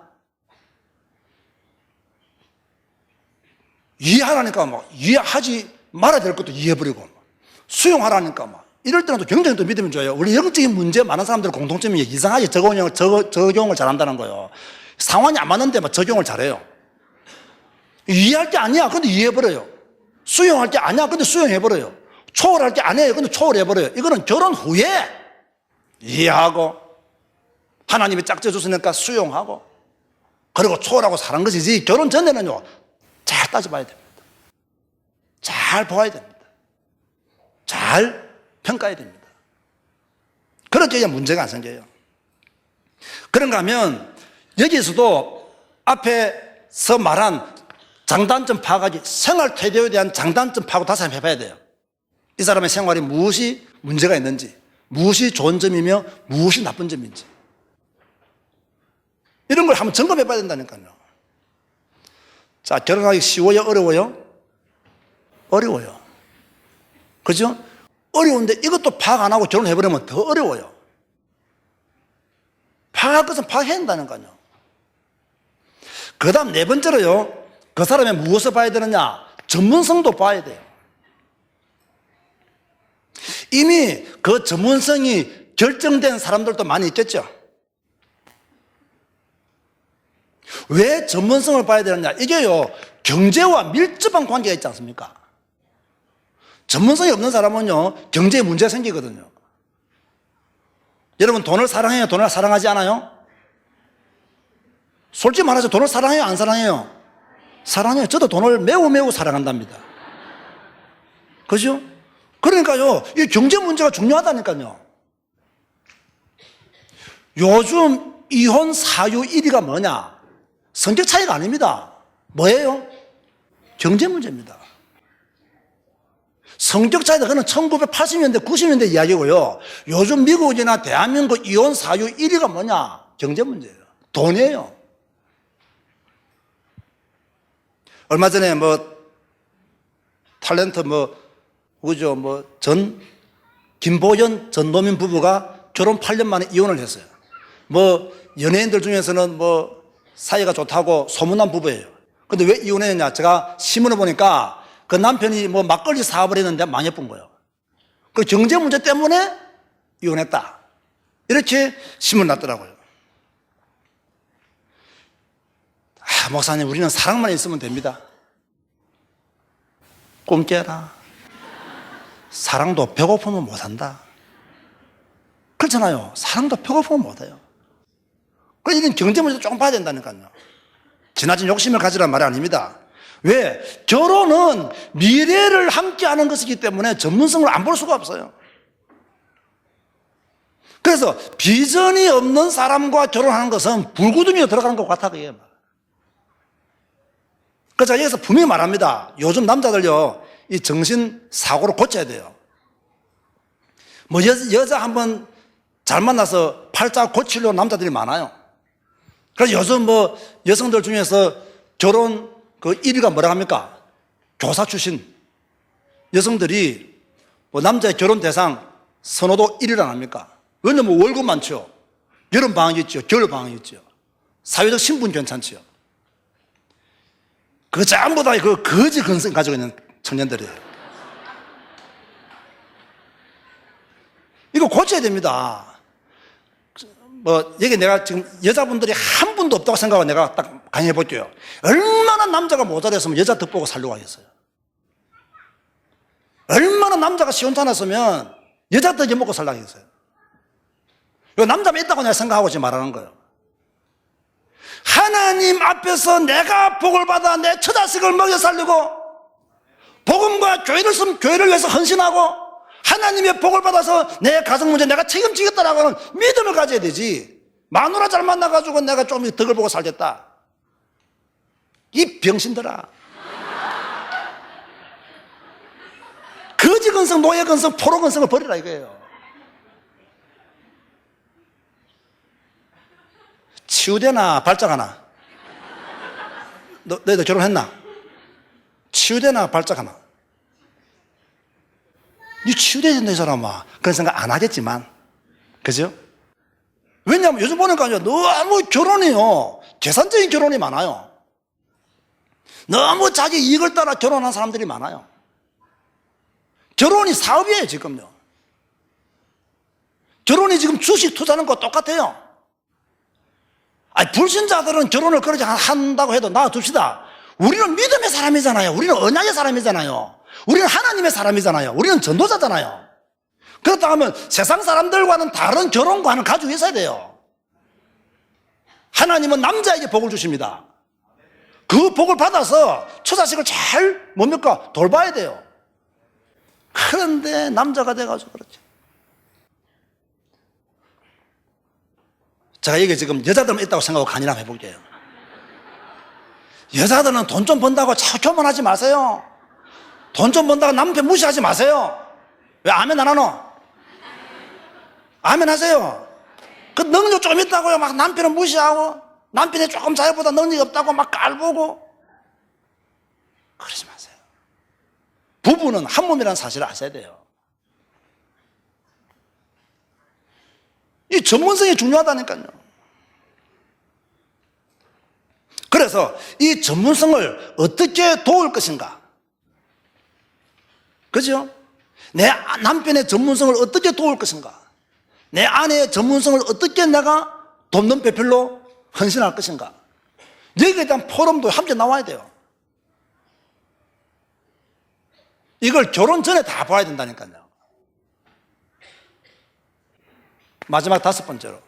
Speaker 1: 이해하라니까 막 이해하지 말아야 될 것도 이해해버리고, 수용하라니까 막 이럴 때는 또 굉장히 또 믿으면 좋아요. 우리 영적인 문제 많은 사람들의 공통점이 이상하게 적용을 잘한다는 거예요. 상황이 안 맞는데 막 적용을 잘해요. 이해할 게 아니야. 근데 이해해버려요. 수용할 게 아니야. 근데 수용해버려요. 초월할 게 아니에요. 근데 초월해버려요. 이거는 결혼 후에 이해하고 하나님이 짝져 주시니까 수용하고 그리고 초월하고 사는 것이지 결혼 전에는요 잘 따져봐야 됩니다. 잘 보아야 됩니다. 잘 평가해야 됩니다. 그렇게 해야 문제가 안 생겨요. 그런가 하면 여기에서도 앞에서 말한 장단점 파악하기, 생활 태도에 대한 장단점 파악을 다시 한번 해봐야 돼요. 이 사람의 생활이 무엇이 문제가 있는지, 무엇이 좋은 점이며 무엇이 나쁜 점인지 이런 걸 한번 점검해 봐야 된다니까요. 자, 결혼하기 쉬워요? 어려워요? 어려워요. 그죠? 어려운데 이것도 파악 안 하고 결혼해버리면 더 어려워요. 파악할 것은 파악해야 한다니까요. 그 다음 네 번째로요, 그 사람의 무엇을 봐야 되느냐? 전문성도 봐야 돼요. 이미 그 전문성이 결정된 사람들도 많이 있겠죠. 왜 전문성을 봐야 되느냐? 이게요, 경제와 밀접한 관계가 있지 않습니까? 전문성이 없는 사람은요, 경제에 문제가 생기거든요. 여러분, 돈을 사랑해요? 돈을 사랑하지 않아요? 솔직히 말해서 돈을 사랑해요? 안 사랑해요? 사랑해요. 저도 돈을 매우 사랑한답니다. 그죠? 그러니까요, 이 경제 문제가 중요하다니까요. 요즘 이혼 사유 1위가 뭐냐? 성격 차이가 아닙니다. 뭐예요? 경제 문제입니다. 성격 차이다. 그건 1980년대, 90년대 이야기고요. 요즘 미국이나 대한민국 이혼 사유 1위가 뭐냐? 경제 문제예요. 돈이에요. 얼마 전에 탤런트 김보연, 전노민 부부가 결혼 8년 만에 이혼을 했어요. 연예인들 중에서는 사이가 좋다고 소문난 부부예요. 근데 왜 이혼했냐? 제가 신문을 보니까 그 남편이 막걸리 사업을 했는데 망해본 거예요. 그 경제 문제 때문에 이혼했다. 이렇게 신문 났더라고요. 목사님, 우리는 사랑만 있으면 됩니다. 꿈 깨라. 사랑도 배고프면 못한다. 그렇잖아요. 사랑도 배고프면 못해요. 그래서 이런 경제 문제도 조금 봐야 된다니까요. 지나친 욕심을 가지란 말이 아닙니다. 왜? 결혼은 미래를 함께하는 것이기 때문에 전문성을 안 볼 수가 없어요. 그래서 비전이 없는 사람과 결혼하는 것은 불구덩이에 들어가는 것 같아. 그게. 그래서 제가 여기서 분명히 말합니다. 요즘 남자들요, 이 정신사고를 고쳐야 돼요. 여자 한번 잘 만나서 팔자 고치려고 남자들이 많아요. 그래서 요즘 여성들 중에서 결혼 1위가 뭐라 합니까? 교사 출신 여성들이 남자의 결혼 대상 선호도 1위란 합니까? 왜냐면 월급 많죠. 여름 방학이 있죠. 겨울 방학이 있죠. 사회적 신분 괜찮죠. 그 전부 다 거지 근성 가지고 있는 청년들이에요. 이거 고쳐야 됩니다. 여기 내가 지금 여자분들이 한 분도 없다고 생각하고 내가 딱 강의해 볼게요. 얼마나 남자가 모자랐으면 여자 덕보고 살려고 하겠어요. 얼마나 남자가 시원찮았으면 여자 덕에 먹고 살려고 하겠어요. 이거 남자만 있다고 내가 생각하고 지금 말하는 거예요. 하나님 앞에서 내가 복을 받아 내 처자식을 먹여 살리고 복음과 교회를 위해서 헌신하고 하나님의 복을 받아서 내 가정 문제 내가 책임지겠다라고 하는 믿음을 가져야 되지. 마누라 잘 만나가지고 내가 좀 덕을 보고 살겠다. 이 병신들아. 거지 근성, 노예 근성, 포로 근성을 버리라 이거예요. 치유되나 발작하나? 너희들 결혼했나? 치유되나 발작하나? 니 치유돼야 된다 이 사람아. 그런 생각 안 하겠지만, 그죠? 왜냐하면 요즘 보니까요, 너무 결혼이요, 계산적인 결혼이 많아요. 너무 자기 이익을 따라 결혼한 사람들이 많아요. 결혼이 사업이에요 지금요. 결혼이 지금 주식 투자하는 거 똑같아요. 아니, 불신자들은 결혼을 그렇게 한다고 해도 놔둡시다. 우리는 믿음의 사람이잖아요. 우리는 언약의 사람이잖아요. 우리는 하나님의 사람이잖아요. 우리는 전도자잖아요. 그렇다 하면 세상 사람들과는 다른 결혼관을 가지고 있어야 돼요. 하나님은 남자에게 복을 주십니다. 그 복을 받아서 처자식을 잘 뭡니까? 돌봐야 돼요. 그런데 남자가 돼가지고 그렇죠. 제가 이게 지금 여자들만 있다고 생각하고 간이나 해볼게요. 여자들은 돈 좀 번다고 자꾸 교만하지 마세요. 돈 좀 번다고 남편 무시하지 마세요. 왜 아멘 안 하노? 아멘 하세요. 그 능력 좀 있다고요. 막 남편은 무시하고 남편이 조금 자기보다 능력이 없다고 막 깔보고 그러지 마세요. 부부는 한 몸이라는 사실을 아셔야 돼요. 이 전문성이 중요하다니까요. 그래서 이 전문성을 어떻게 도울 것인가? 그죠? 내 남편의 전문성을 어떻게 도울 것인가? 내 아내의 전문성을 어떻게 내가 돕는 배필로 헌신할 것인가? 여기에 대한 포럼도 함께 나와야 돼요. 이걸 결혼 전에 다 봐야 된다니까요. 마지막 5번째로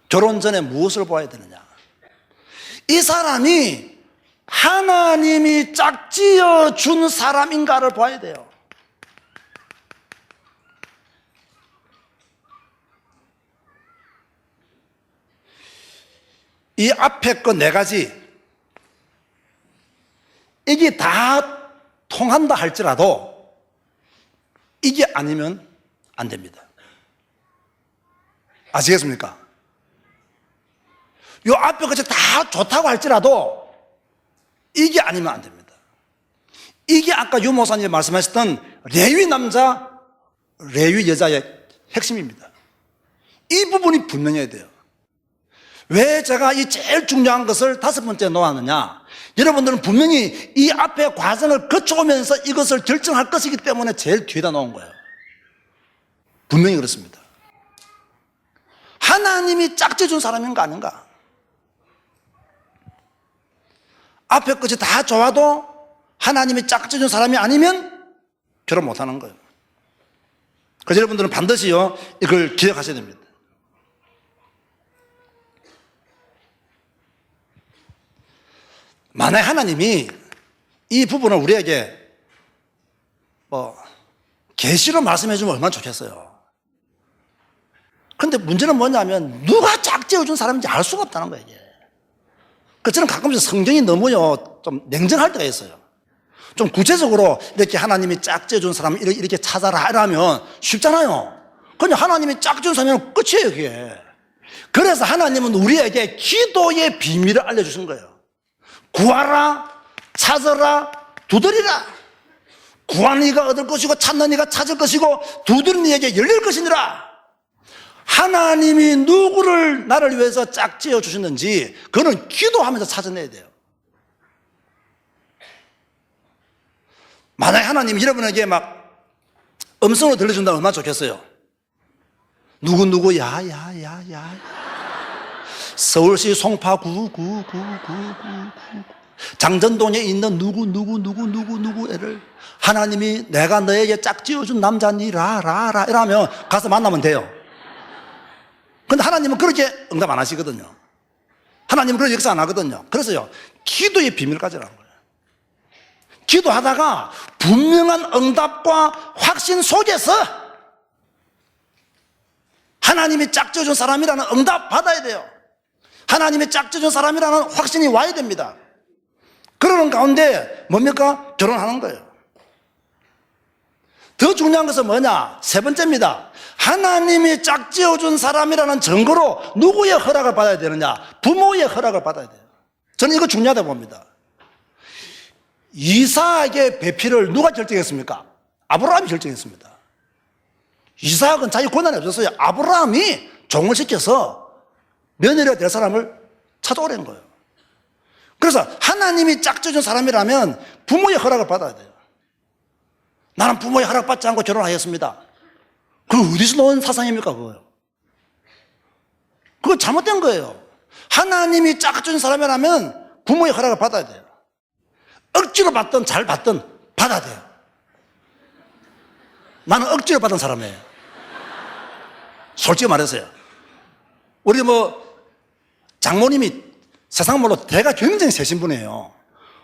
Speaker 1: 결혼 전에 무엇을 봐야 되느냐? 이 사람이 하나님이 짝지어 준 사람인가를 봐야 돼요. 이 앞에 거 4가지 이게 다 통한다 할지라도 이게 아니면 안 됩니다. 아시겠습니까? 요 앞에 것이 다 좋다고 할지라도 이게 아니면 안 됩니다. 이게 아까 유 목사님이 말씀하셨던 레위 남자, 레위 여자의 핵심입니다. 이 부분이 분명해야 돼요. 왜 제가 이 제일 중요한 것을 5번째에 놓았느냐? 여러분들은 분명히 이 앞에 과정을 거쳐오면서 이것을 결정할 것이기 때문에 제일 뒤에다 놓은 거예요. 분명히 그렇습니다. 하나님이 짝지어준 사람인가 아닌가? 앞에 것이 다 좋아도 하나님이 짝지어준 사람이 아니면 결혼 못하는 거예요. 그래서 여러분들은 반드시요 이걸 기억하셔야 됩니다. 만약 하나님이 이 부분을 우리에게 계시로 말씀해 주면 얼마나 좋겠어요. 근데 문제는 뭐냐면 누가 짝지어준 사람인지 알 수가 없다는 거예요. 이게. 그래서 저는 가끔씩 성경이 너무요 좀 냉정할 때가 있어요. 좀 구체적으로 이렇게 하나님이 짝지어준 사람 이렇게 찾아라 이러면 쉽잖아요. 그냥 하나님이 짝지어준 사람이면 끝이에요 그게. 그래서 하나님은 우리에게 기도의 비밀을 알려주신 거예요. 구하라, 찾아라, 두드리라. 구하는 이가 얻을 것이고 찾는 이가 찾을 것이고 두드리는 이에게 열릴 것이니라. 하나님이 누구를 나를 위해서 짝지어 주셨는지 그거는 기도하면서 찾아내야 돼요. 만약에 하나님이 여러분에게 막 음성으로 들려준다면 얼마나 좋겠어요. 누구 야야야야 서울시 송파구 장전동에 있는 누구 애를 하나님이 내가 너에게 짝지어준 남자니라 이러면 가서 만나면 돼요. 근데 하나님은 그렇게 응답 안 하시거든요. 하나님은 그렇게 역사 안 하거든요. 그래서요 기도의 비밀을 가지라는 거예요. 기도하다가 분명한 응답과 확신 속에서 하나님이 짝지어준 사람이라는 응답 받아야 돼요. 하나님이 짝지어준 사람이라는 확신이 와야 됩니다. 그러는 가운데 뭡니까? 결혼하는 거예요. 더 중요한 것은 뭐냐? 3번째입니다. 하나님이 짝지어준 사람이라는 증거로 누구의 허락을 받아야 되느냐? 부모의 허락을 받아야 돼요. 저는 이거 중요하다고 봅니다. 이삭의 배필을 누가 결정했습니까? 아브라함이 결정했습니다. 이삭은 자기 권한이 없었어요. 아브라함이 종을 시켜서 며느리가 될 사람을 찾아오라는 거예요. 그래서 하나님이 짝지어준 사람이라면 부모의 허락을 받아야 돼요. 나는 부모의 허락받지 않고 결혼하였습니다. 그거 어디서 나온 사상입니까, 그거요? 그거 잘못된 거예요. 하나님이 짝 준 사람이라면 부모의 허락을 받아야 돼요. 억지로 받든 잘 받든 받아야 돼요. 나는 억지로 받은 사람이에요. 솔직히 말해서요. 우리 장모님이 세상 말로 대가 굉장히 세신 분이에요.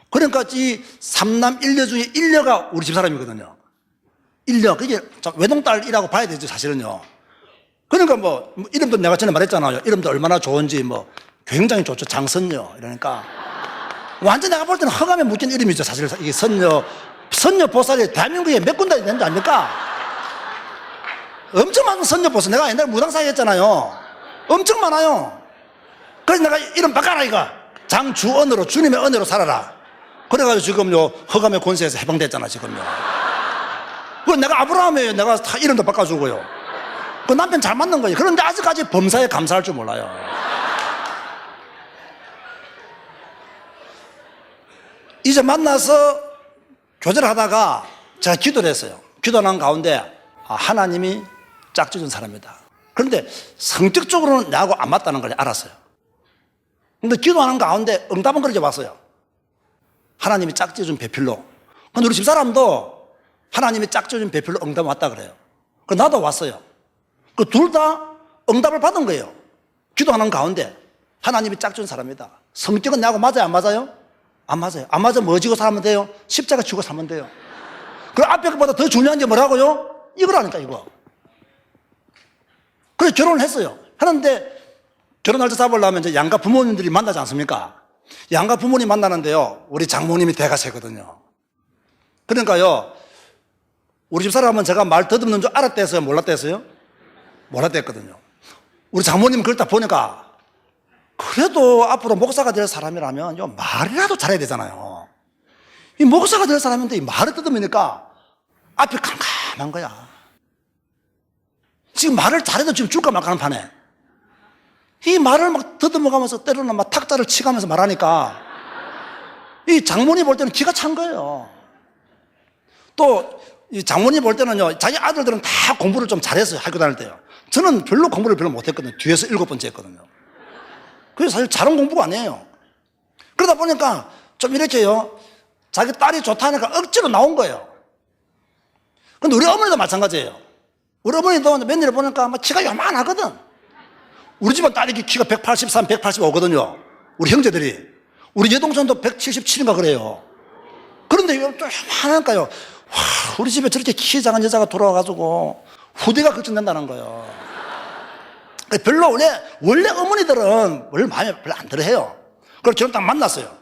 Speaker 1: 그러니까 이 3남 1녀 중에 1녀가 우리 집 사람이거든요. 1녀. 그게 외동딸이라고 봐야 되죠, 사실은요. 그러니까 이름도 내가 전에 말했잖아요. 이름도 얼마나 좋은지 굉장히 좋죠. 장선녀. 이러니까. 완전 내가 볼 때는 허감에 묶인 이름이죠. 사실 이게 선녀 보살이 대한민국에 몇 군데 있는 줄 아닙니까? 엄청 많은 선녀 보살. 내가 옛날에 무당사회 했잖아요. 엄청 많아요. 그래서 내가 이름 바꿔라, 이거. 장주언으로, 주님의 언어로 살아라. 그래가지고 지금요, 허감의 권세에서 해방됐잖아, 지금요. 그 내가 아브라함이에요. 내가 다 이름도 바꿔주고요. 그 남편 잘 맞는 거예요. 그런데 아직까지 범사에 감사할 줄 몰라요. 이제 만나서 교제를 하다가 제가 기도를 했어요. 기도하는 가운데 하나님이 짝짓은 사람이다. 그런데 성격적으로는 나하고 안 맞다는 걸 알았어요. 근데 기도하는 가운데 응답은 그렇게 왔어요. 하나님이 짝짓은 배필로. 근데 우리 집사람도 하나님이 짝짓은 배필로 응답 왔다 그래요. 그 나도 왔어요. 그 둘 다 응답을 받은 거예요. 기도하는 가운데 하나님이 짝짓은 사람이다. 성격은 나하고 맞아요, 안 맞아요? 안 맞아요. 안 맞으면 뭐 지고 살면 돼요? 십자가 지고 살면 돼요. 그 앞에 것보다 더 중요한 게 뭐라고요? 이거라니까, 이거. 그래서 결혼을 했어요. 하는데 결혼할 때 잡으려면 이제 양가 부모님들이 만나지 않습니까? 양가 부모님 만나는데요, 우리 장모님이 대가세거든요. 그러니까요, 우리 집 사람은 제가 말 더듬는 줄 알았대서요, 몰랐대서요? 몰랐댔거든요. 우리 장모님 그걸 딱 보니까 그래도 앞으로 목사가 될 사람이라면 요 말이라도 잘해야 되잖아요. 이 목사가 될 사람인데 이 말을 뜯으니까 앞이 캄캄한 거야. 지금 말을 잘해도 지금 줄까 말까 하는 판에 이 말을 막 더듬어가면서 때로는 막 탁자를 치가면서 말하니까 이 장모님 볼 때는 기가 찬 거예요. 또 이 장모님 볼 때는요, 자기 아들들은 다 공부를 좀 잘했어요. 학교 다닐 때요. 저는 공부를 별로 못했거든요. 뒤에서 7번째 했거든요. 그래서 사실 잘한 공부가 아니에요. 그러다 보니까 좀 이렇게요, 자기 딸이 좋다니까 억지로 나온 거예요. 근데 우리 어머니도 마찬가지예요. 우리 어머니도 며느리 보니까 막 키가 요만하거든. 우리 집은 딸이 키가 183, 185거든요. 우리 형제들이. 우리 여동생도 177인가 그래요. 그런데 좀 요만하니까요, 우리 집에 저렇게 키 작은 여자가 돌아와가지고 후대가 걱정된다는 거예요. 별로 원래 어머니들은 원래 마음에 별로 안 들어 해요. 그래서 저는 딱 만났어요.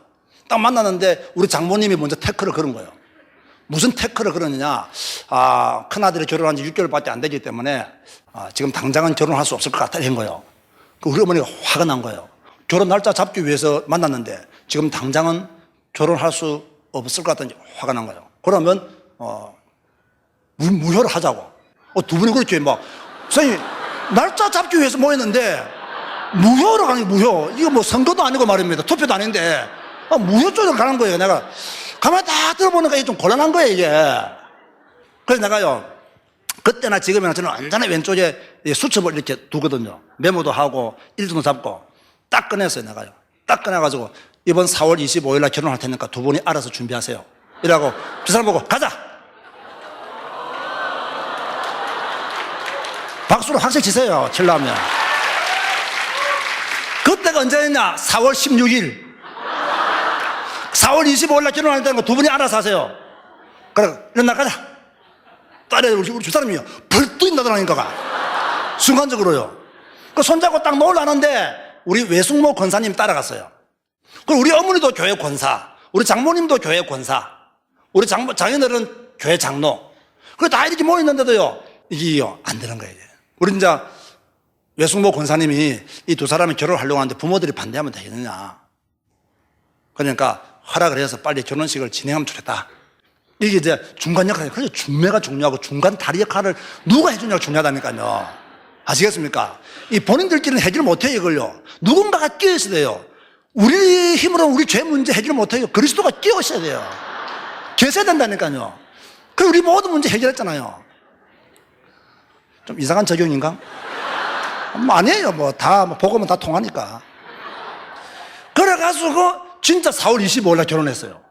Speaker 1: 딱 만났는데 우리 장모님이 먼저 태클을 걸은 거예요. 무슨 태클을 걸었느냐. 큰아들이 결혼한 지 6개월밖에 안 되기 때문에 지금 당장은 결혼할 수 없을 것 같다 이런 거예요. 우리 어머니가 화가 난 거예요. 결혼 날짜 잡기 위해서 만났는데 지금 당장은 결혼할 수 없을 것 같다는 화가 난 거예요. 그러면 무효를 하자고. 두 분이 그렇게 선생님 날짜 잡기 위해서 모였는데 무효로 가는 게 무효. 이거 선거도 아니고 말입니다. 투표도 아닌데 무효 쪽으로 가는 거예요. 내가 가만히 딱 들어보니까 이게 좀 곤란한 거예요, 이게. 그래서 내가요, 그때나 지금이나 저는 완전히 왼쪽에 수첩을 이렇게 두거든요. 메모도 하고 일정도 잡고 딱 꺼냈어요, 내가요. 딱 꺼내가지고 이번 4월 25일 날 결혼할 테니까 두 분이 알아서 준비하세요. 이라고 그 사람 보고 가자. 박수로 확실히 치세요, 칠라면. 그때가 언제였냐? 4월 16일. 4월 25일 날 결혼한다는 거 두 분이 알아서 하세요. 그래, 이런 날 가자. 딸이 우리 집사람이요. 벌떡 나더라니까. 순간적으로요. 그 손잡고 딱 놓으려는데 우리 외숙모 권사님 따라갔어요. 그리고 우리 어머니도 교회 권사, 우리 장모님도 교회 권사, 우리 장인어른 교회 장로. 그 다 이렇게 모였는데도요, 이게요, 안 되는 거예요. 우리 이제 외숙모 권사님이 이 두 사람이 결혼하려고 하는데 부모들이 반대하면 되겠느냐. 그러니까 허락을 해서 빨리 결혼식을 진행하면 좋겠다. 이게 이제 중간 역할이에요. 그래서 중매가 중요하고 중간 다리 역할을 누가 해주냐가 중요하다니까요. 아시겠습니까? 이 본인들끼리는 해결 못해요, 이걸요. 누군가가 끼어 있어야 돼요. 우리 힘으로는 우리 죄 문제 해결 못해요. 그리스도가 끼어 있어야 돼요. 계셔야 된다니까요. 그리고 우리 모든 문제 해결했잖아요. 좀 이상한 적용인가? 뭐 아니에요. 뭐 다 보고면 다 통하니까. 그래가지고 진짜 4월 25일 날 결혼했어요.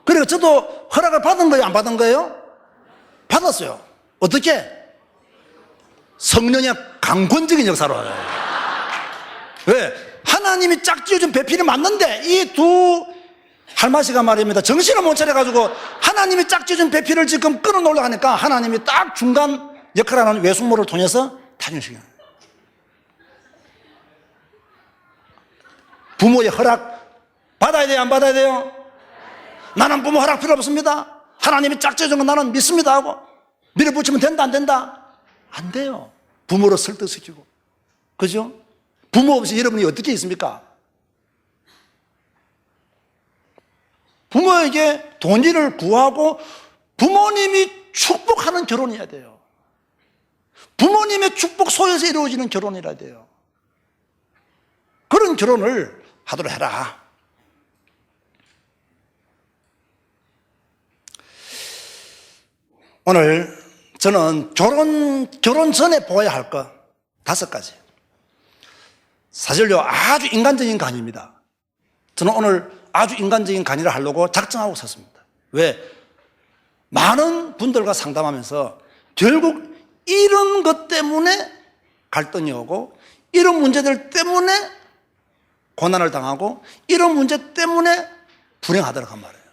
Speaker 1: 그리고 저도 허락을 받은 거예요? 안 받은 거예요? 받았어요. 어떻게? 성령의 강권적인 역사로. 왜? 하나님이 짝지어준 배필이 맞는데 이 두 할마씨가 말입니다. 정신을 못 차려가지고 하나님이 짝지어준 배필을 지금 끊어놓으려고 하니까 하나님이 딱 중간 역할을 하는 외숙모를 통해서 탄생시켜요. 부모의 허락 받아야 돼요? 안 받아야 돼요? 나는 부모 허락 필요 없습니다. 하나님이 짝지어준 건 나는 믿습니다 하고 밀어붙이면 된다 안 된다? 안 돼요. 부모로 설득시키고. 그죠? 부모 없이 여러분이 어떻게 있습니까? 부모에게 돈을 구하고 부모님이 축복하는 결혼이어야 돼요. 부모님의 축복 속에서 이루어지는 결혼이라 돼요. 그런 결혼을 하도록 해라. 오늘 저는 결혼 전에 보아야 할 것 5가지. 사실요, 아주 인간적인 강의입니다. 저는 오늘 아주 인간적인 강의를 하려고 작정하고 섰습니다. 왜? 많은 분들과 상담하면서 결국 이런 것 때문에 갈등이 오고 이런 문제들 때문에 고난을 당하고 이런 문제 때문에 불행하더라고 한 말이에요.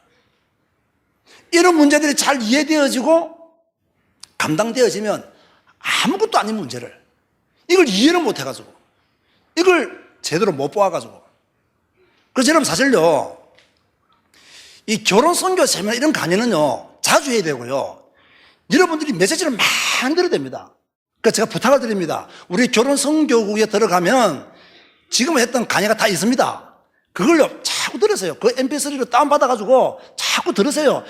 Speaker 1: 이런 문제들이 잘 이해되어지고 감당되어지면 아무것도 아닌 문제를 이걸 이해를 못 해가지고 이걸 제대로 못 보아가지고 그래서 여러분 사실요 이 결혼 선교 세미나 이런 강의는요 자주 해야 되고요 여러분들이 메시지를 많이 들어야 됩니다. 그러니까 제가 부탁을 드립니다. 우리 결혼 선교국에 들어가면 지금 했던 강의가 다 있습니다. 그걸요 자꾸 들으세요. 그 mp3로 다운받아가지고 자꾸 들으세요.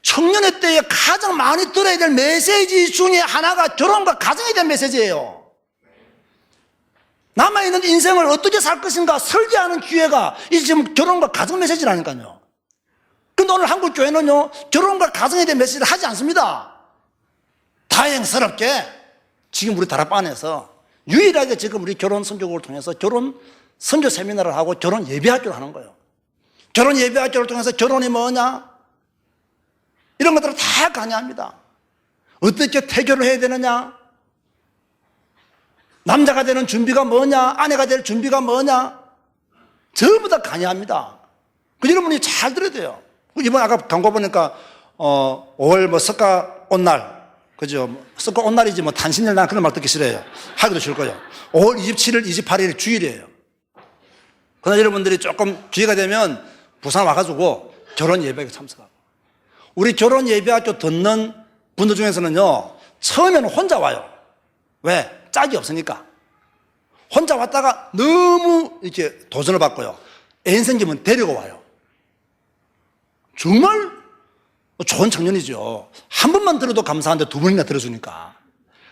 Speaker 1: 청년의 때에 가장 많이 들어야 될 메시지 중에 하나가 결혼과 가정에 대한 메시지예요. 남아있는 인생을 어떻게 살 것인가 설계하는 기회가 이 지금 결혼과 가정 메시지라니까요. 근데 오늘 한국 교회는요 결혼과 가정에 대한 메시지를 하지 않습니다. 다행스럽게 지금 우리 다락방에서 유일하게 지금 우리 결혼 선교국을 통해서 결혼 선교 세미나를 하고 결혼 예배학교를 하는 거예요. 결혼 예배학교를 통해서 결혼이 뭐냐 이런 것들을 다 강의합니다. 어떻게 태교를 해야 되느냐, 남자가 되는 준비가 뭐냐, 아내가 될 준비가 뭐냐, 전부 다 강의합니다. 그 여러분이 잘 들어야 돼요. 이번에 아까 광고 보니까 5월 뭐 석가 온날, 그죠? 석가 온날이지 뭐 탄신일 난 그런 말 듣기 싫어요. 하기도 싫을 거예요. 5월 27일, 28일 주일이에요. 그러나 여러분들이 조금 기회가 되면 부산 와가지고 결혼 예배에 참석하고. 우리 결혼 예배학교 듣는 분들 중에서는요 처음에는 혼자 와요. 왜? 짝이 없으니까. 혼자 왔다가 너무 이렇게 도전을 받고요 애인 생기면 데리고 와요. 정말 좋은 청년이죠. 한 번만 들어도 감사한데 2번이나 들어주니까.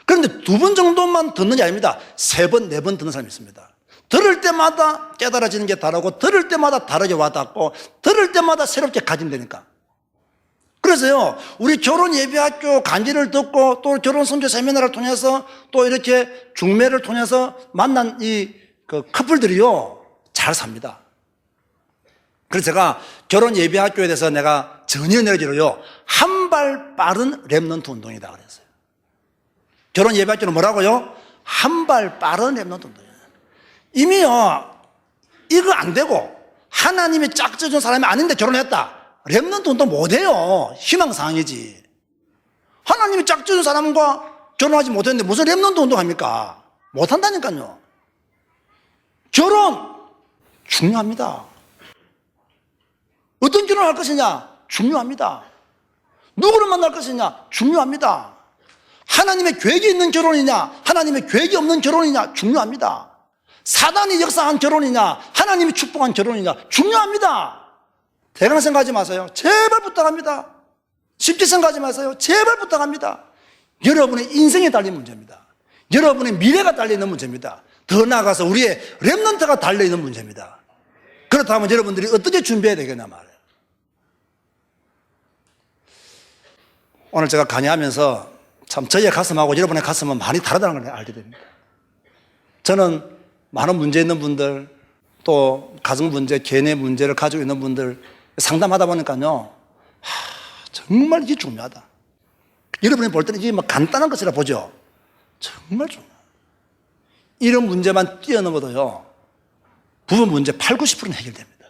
Speaker 1: 그런데 2번 정도만 듣는 게 아닙니다. 3번, 4번 듣는 사람이 있습니다. 들을 때마다 깨달아지는 게 다르고 들을 때마다 다르게 와닿고 들을 때마다 새롭게 가진다니까. 그래서요 우리 결혼 예배학교 강의를 듣고 또 결혼 선교 세미나를 통해서 또 이렇게 중매를 통해서 만난 이 커플들이요 잘 삽니다. 그래서 제가 결혼 예배학교에 대해서 내가 전혀 내기로요 한 발 빠른 렘넌트 운동이다 그랬어요. 결혼 예배학교는 뭐라고요? 한 발 빠른 렘넌트 운동이에요. 이미요 이거 안 되고 하나님이 짝져준 사람이 아닌데 결혼했다. 렘넌트 운동 못해요. 희망사항이지. 하나님이 짝져준 사람과 결혼하지 못했는데 무슨 렘넌트 운동합니까? 못한다니까요. 결혼 중요합니다. 어떤 결혼을 할 것이냐? 중요합니다. 누구를 만날 것이냐? 중요합니다. 하나님의 계획이 있는 결혼이냐? 하나님의 계획이 없는 결혼이냐? 중요합니다. 사단이 역사한 결혼이냐? 하나님이 축복한 결혼이냐? 중요합니다. 대강 생각하지 마세요. 제발 부탁합니다. 쉽게 생각하지 마세요. 제발 부탁합니다. 여러분의 인생에 달린 문제입니다. 여러분의 미래가 달려있는 문제입니다. 더 나아가서 우리의 렘넌트가 달려있는 문제입니다. 그렇다면 여러분들이 어떻게 준비해야 되겠냐 말이에요. 오늘 제가 강의하면서 참 저의 가슴하고 여러분의 가슴은 많이 다르다는 걸 알게 됩니다. 저는 많은 문제 있는 분들, 또 가정 문제, 개인의 문제를 가지고 있는 분들 상담하다 보니까요, 정말 이게 중요하다. 여러분이 볼 때는 이게 막 간단한 것이라 보죠. 정말 중요해요. 이런 문제만 뛰어넘어도요, 부부 문제 8, 90%는 해결됩니다.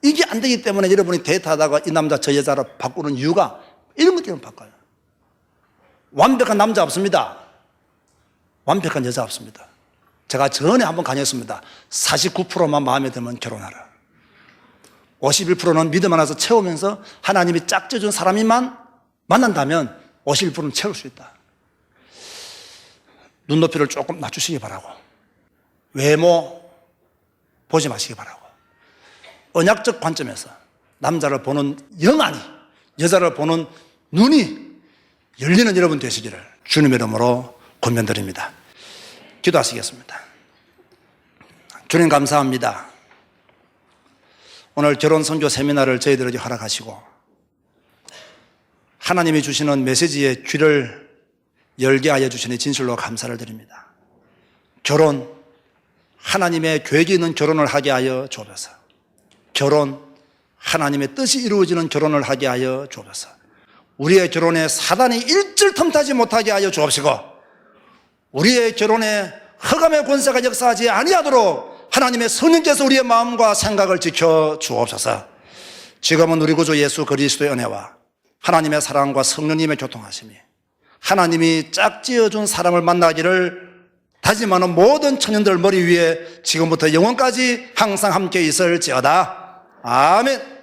Speaker 1: 이게 안 되기 때문에 여러분이 데이트하다가 이 남자 저 여자로 바꾸는 이유가 이런 것 때문에 바꿔요. 완벽한 남자 없습니다. 완벽한 여자 없습니다. 제가 전에 한번 강의했습니다. 49%만 마음에 들면 결혼하라. 51%는 믿음 안에서 채우면서 하나님이 짝져준 사람이만 만난다면 51%는 채울 수 있다. 눈높이를 조금 낮추시기 바라고, 외모 보지 마시기 바라고, 언약적 관점에서 남자를 보는 영안이, 여자를 보는 눈이 열리는 여러분 되시기를 주님의 이름으로 권면드립니다. 기도하시겠습니다. 주님 감사합니다. 오늘 결혼 선교 세미나를 저희들에게 허락하시고 하나님이 주시는 메시지의 귀를 열게 하여 주시니 진실로 감사를 드립니다. 결혼, 하나님의 계획이 있는 결혼을 하게 하여 주옵소서. 결혼, 하나님의 뜻이 이루어지는 결혼을 하게 하여 주옵소서. 우리의 결혼에 사단이 일절 틈타지 못하게 하여 주옵시고, 우리의 결혼에 흑암의 권세가 역사하지 아니하도록 하나님의 성령께서 우리의 마음과 생각을 지켜 주옵소서. 지금은 우리 구주 예수 그리스도의 은혜와 하나님의 사랑과 성령님의 교통하심이, 하나님이 짝지어준 사람을 만나기를 다짐하는 모든 청년들 머리 위에 지금부터 영원까지 항상 함께 있을지어다. 아멘.